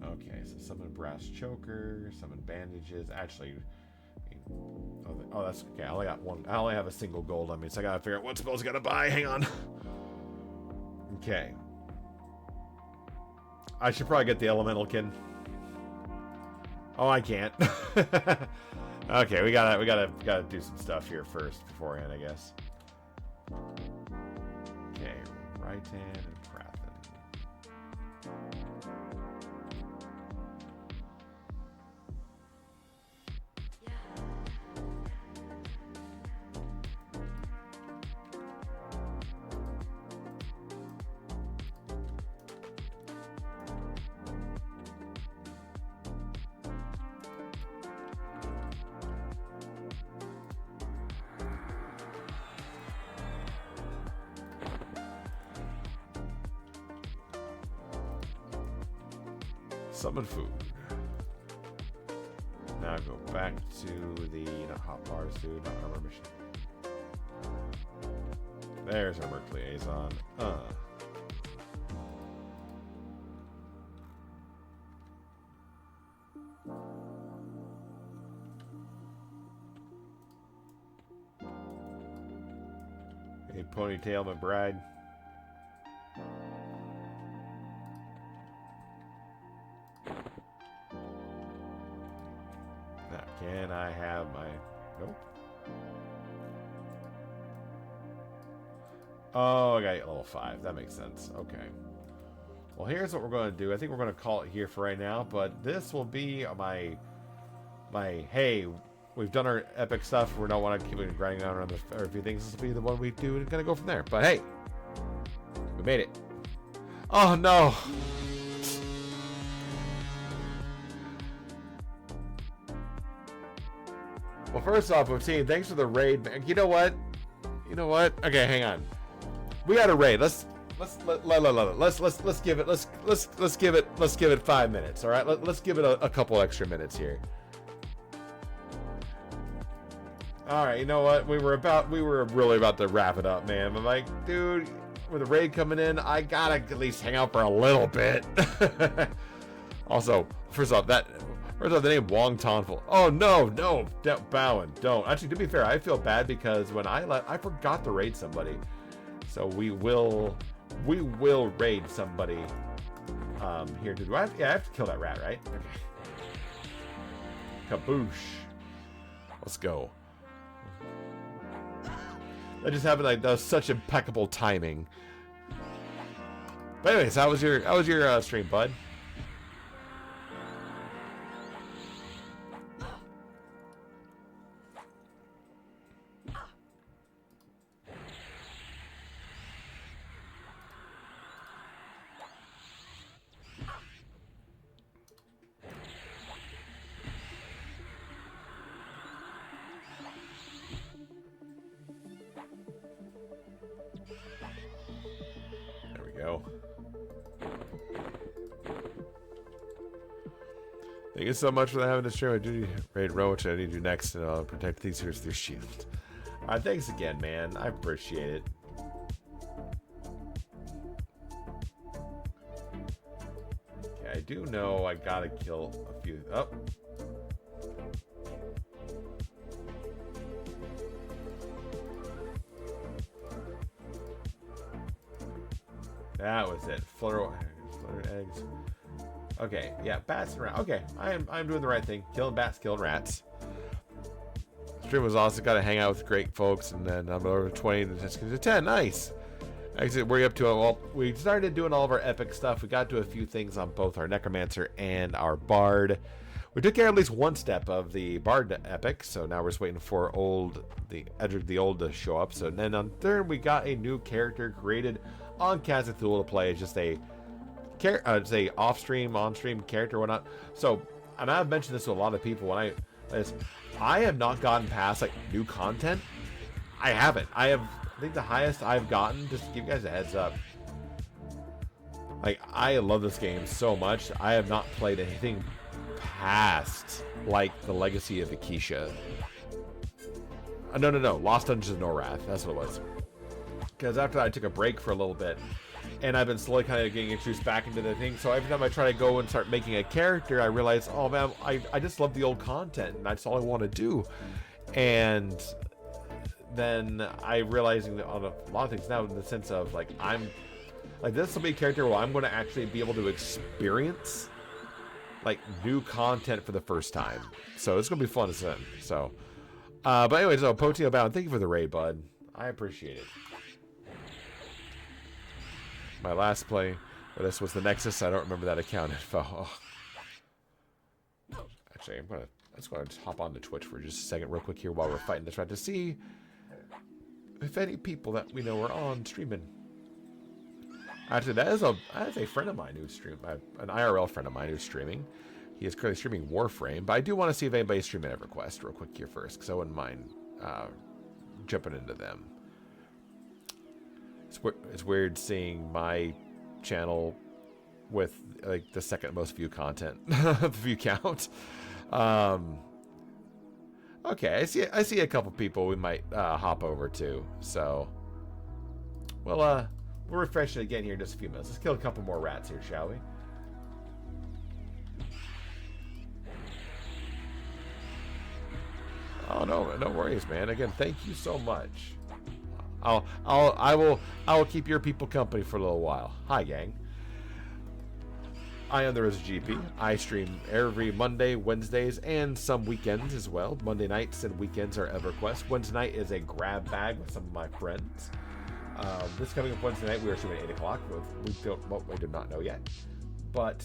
Okay, so summon brass choker, summon bandages. Actually, oh, that's okay. I only got one. I only have a single gold on me, so I gotta figure out what spells I gotta buy. Hang on. Okay. I should probably get the elemental kin. Oh, I can't. Okay, we gotta do some stuff here first beforehand, I guess. Okay, right hand and Prathen. Summon food. Now go back to the hot bars, dude. Not armor mission. There's our merc liaison. Hey, ponytail, my bride. Now, can I have my... Nope. Oh, I got level 5. That makes sense. Okay. Well, here's what we're going to do. I think we're going to call it here for right now, but this will be my hey, we've done our epic stuff. We don't want to keep grinding down around a few things. This will be the one we do and kind of go from there. But hey, we made it. Oh, no. Well, first off, Poutine, thanks for the raid. You know what? You know what? Okay, hang on. We got a raid. Let's give it 5 minutes. All right, let's give it a couple extra minutes here. All right, you know what? We were really about to wrap it up, man. I'm like, dude, with the raid coming in, I gotta at least hang out for a little bit. Also, first off, the name Wong Tonful. Oh no, Bowen, don't. Actually, to be fair, I feel bad because when I forgot to raid somebody. So we will raid somebody here. I have to kill that rat, right? Okay. Kaboosh. Let's go. That just happened like that was such impeccable timing. But anyways, how was your stream, bud? Go. Thank you so much for having to share my duty raid row, which I need to do next, and I'll protect these here with your shield. Alright, thanks again, man. I appreciate it. Okay, I do know I gotta kill a few. Oh. That was it. Flutter eggs. Okay, yeah, bats and rats. Okay, I'm doing the right thing. Killing bats, killing rats. Stream was awesome. Got to hang out with great folks, and then I'm over 20 to 10. Nice. Actually, we're up to well, we started doing all of our epic stuff. We got to a few things on both our necromancer and our bard. We took care of at least one step of the bard epic, so now we're just waiting for Edric the Old to show up. So then on third, we got a new character created on Kazathul to play as just a off-stream, on-stream character or whatnot. So, and I've mentioned this to a lot of people when I have not gotten past like new content. I haven't. I think the highest I've gotten, just to give you guys a heads up. Like, I love this game so much. I have not played anything past like the Legacy of Akisha. No. Lost Dungeons of Norath. That's what it was. Because after I took a break for a little bit, and I've been slowly kind of getting introduced back into the thing. So every time I try to go and start making a character, I realize, oh man, I just love the old content, and that's all I want to do. And then I realizing that on a lot of things now, in the sense of like this will be a character where I'm going to actually be able to experience like new content for the first time. So it's going to be fun to send. So, but anyways, so Potio Bound, thank you for the raid, bud. I appreciate it. My last play for this was the Nexus. I don't remember that account info. Oh. Actually, let's go ahead and hop on to Twitch for just a second real quick here while we're fighting this right to see if any people that we know are on streaming. Actually, that is a friend of mine who's streaming, an IRL friend of mine who's streaming. He is currently streaming Warframe, but I do want to see if anybody's streaming EverQuest real quick here first, because I wouldn't mind jumping into them. It's weird seeing my channel with like the second most view content view count. Okay, I see a couple people we might hop over to. So we'll refresh it again here in just a few minutes. Let's kill a couple more rats here, shall we? Oh no worries, man. Again, thank you so much. I will keep your people company for a little while. Hi, gang. I am the RizGP. I stream every Monday, Wednesdays, and some weekends as well. Monday nights and weekends are EverQuest. Wednesday night is a grab bag with some of my friends. This coming up Wednesday night, we are streaming at 8 o'clock. We do not know yet. But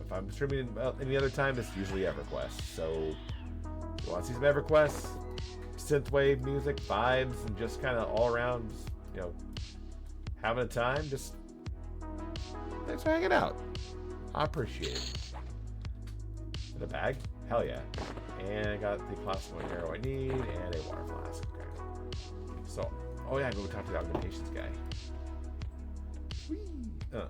if I'm streaming any other time, it's usually EverQuest. So if you want to see some EverQuest, synthwave music, vibes, and just kind of all around, having a time, just thanks for hanging out. I appreciate it. In a bag? Hell yeah. And I got the classical arrow I need and a water flask. Okay. So, oh yeah, I'm going to talk to the augmentations guy. Whee! Okay.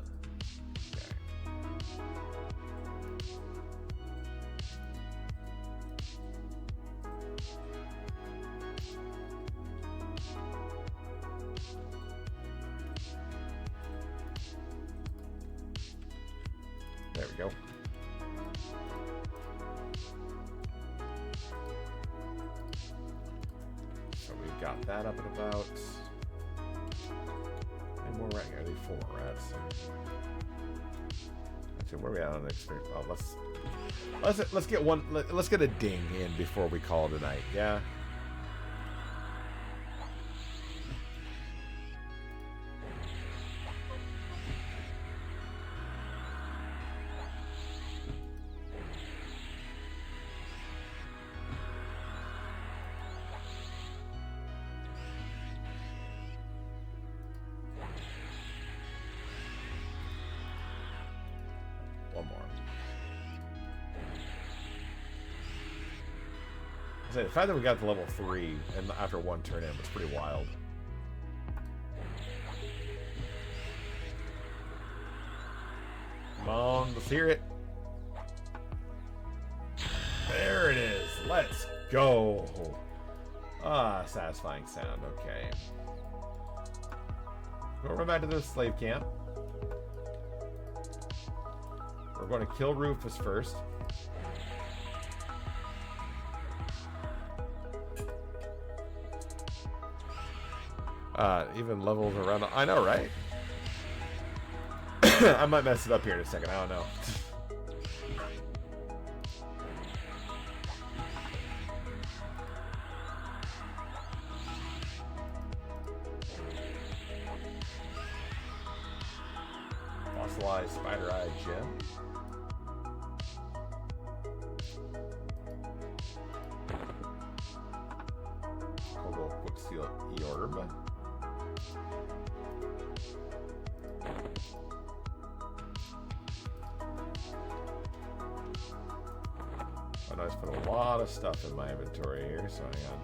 There we go. So we've got that up and about. Any more rat? I need 4 more rats. Actually, where are we at on the experience? Oh, let's get one. Let's get a ding in before we call it a night. Yeah. The fact that we got to level 3 and after one turn in was pretty wild. Come on, let's hear it. There it is. Let's go. Ah, satisfying sound. Okay. We'll run back to the slave camp. We're going to kill Rufus first. Even levels around. I know, right? I might mess it up here in a second. I don't know. Fossilized Spider Eye Gem. Kobold Quickseal Eorb. Oh, no, I just put a lot of stuff in my inventory here, so hang on.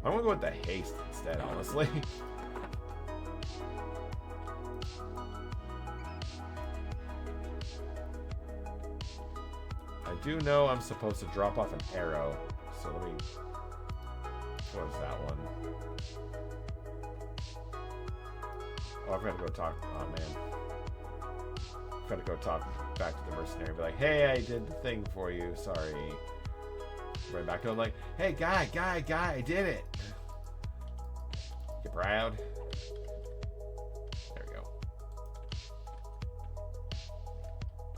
I'm gonna go with the haste instead, honestly. I do know I'm supposed to drop off an arrow, so let me. What is that one? Oh, I've got to go talk. Oh man, I've got to go talk back to the mercenary and be like, "Hey, I did the thing for you. Sorry." Right back to him like, "Hey, guy, I did it." You proud? There we go.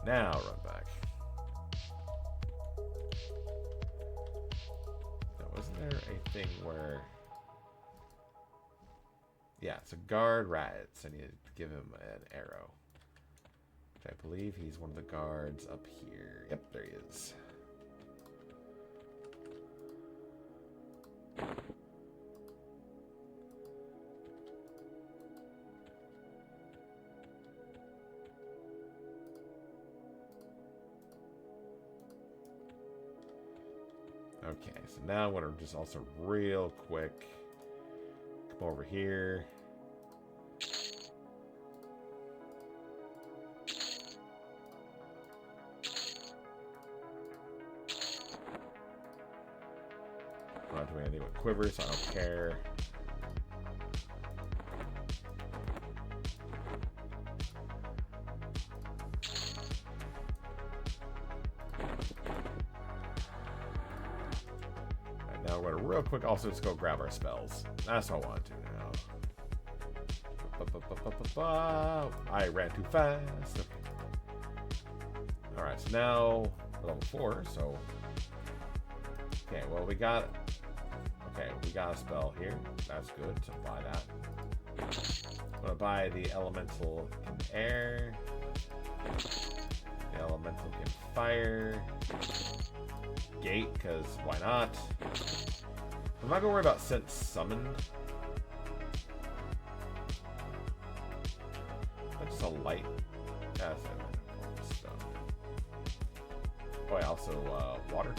Now run back. Now, wasn't there a thing where? Yeah, it's a guard riots. I need to give him an arrow. Which I believe he's one of the guards up here. Yep, there he is. Okay, so now I'm going to just also real quick come over here. I'm not doing anything with quivers, so I don't care. Now we're gonna real quick also just go grab our spells. That's what I want to now. I ran too fast. Okay. Alright, so now we're level 4, so okay, well we got a spell here. That's good, so buy that. I'm gonna buy the elemental in air. The elemental in fire. Gate, because why not? I'm not gonna worry about sense summoned. That's just a light. That's stuff. Oh, yeah, also water.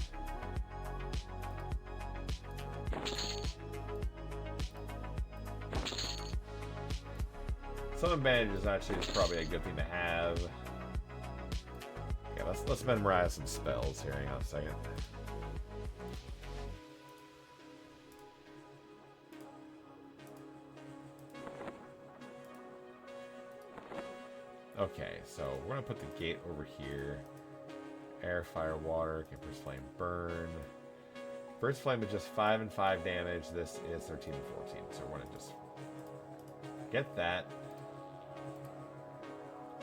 Summon bandages actually is probably a good thing to have. Yeah, let's memorize some spells here. Hang on a second. Okay, so we're gonna put the gate over here. Air, fire, water, can first flame, burn. First flame is just 5 and 5 damage. This is 13 and 14, so we're gonna just get that.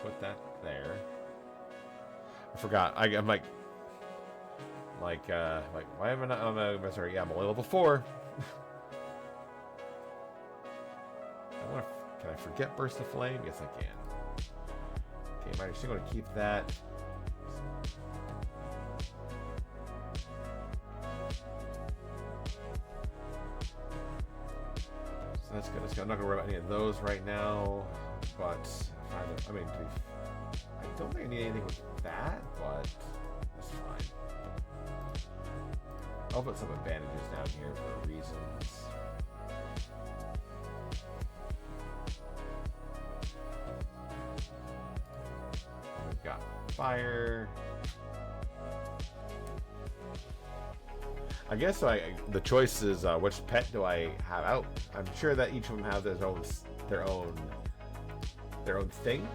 Put that there. I forgot. I'm like, why am I not? Sorry, yeah, I'm only level 4. Can I forget burst of flame? Yes, I can. Okay, I'm actually going to keep that. So that's good. I'm not going to worry about any of those right now, but I don't think I need anything with that, but that's fine. I'll put some advantages down here for reasons. We've got fire. I guess the choice is which pet do I have out? I'm sure that each of them have their own thing.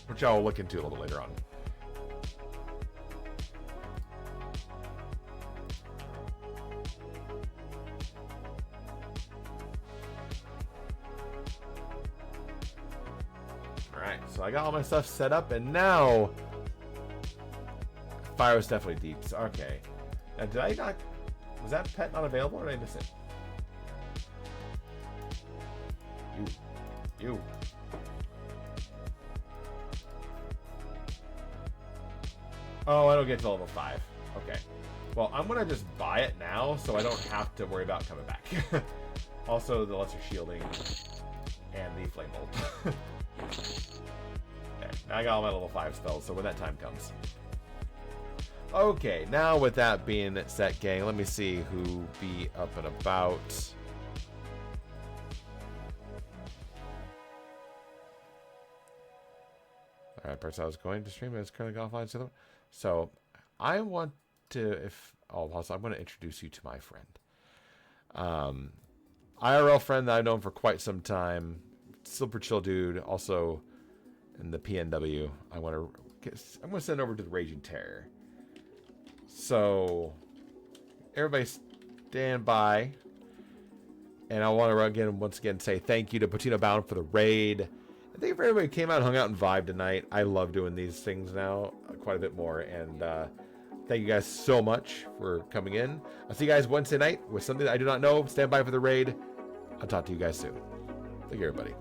Which I'll look into a little later on. So I got all my stuff set up, and now fire was definitely deep. So, okay. Now, did I not? Was that pet not available, or did I miss it? You. Oh, I don't get to level 5. Okay. Well, I'm gonna just buy it now, so I don't have to worry about coming back. Also, the lesser shielding and the flame bolt. Okay, now I got all my level 5 spells, so when that time comes. Okay, now with that being set, gang, let me see who be up and about. Alright, person I was going to stream is currently offline. So I want to, also I'm going to introduce you to my friend. IRL friend that I've known for quite some time. Super chill dude. Also in the PNW. I'm going to send over to the Raging Terror. So everybody stand by. And I want to once again say thank you to Patino Bound for the raid. I think if everybody came out and hung out and vibed tonight, I love doing these things now quite a bit more. And thank you guys so much for coming in. I'll see you guys Wednesday night with something that I do not know. Stand by for the raid. I'll talk to you guys soon. Thank you, everybody.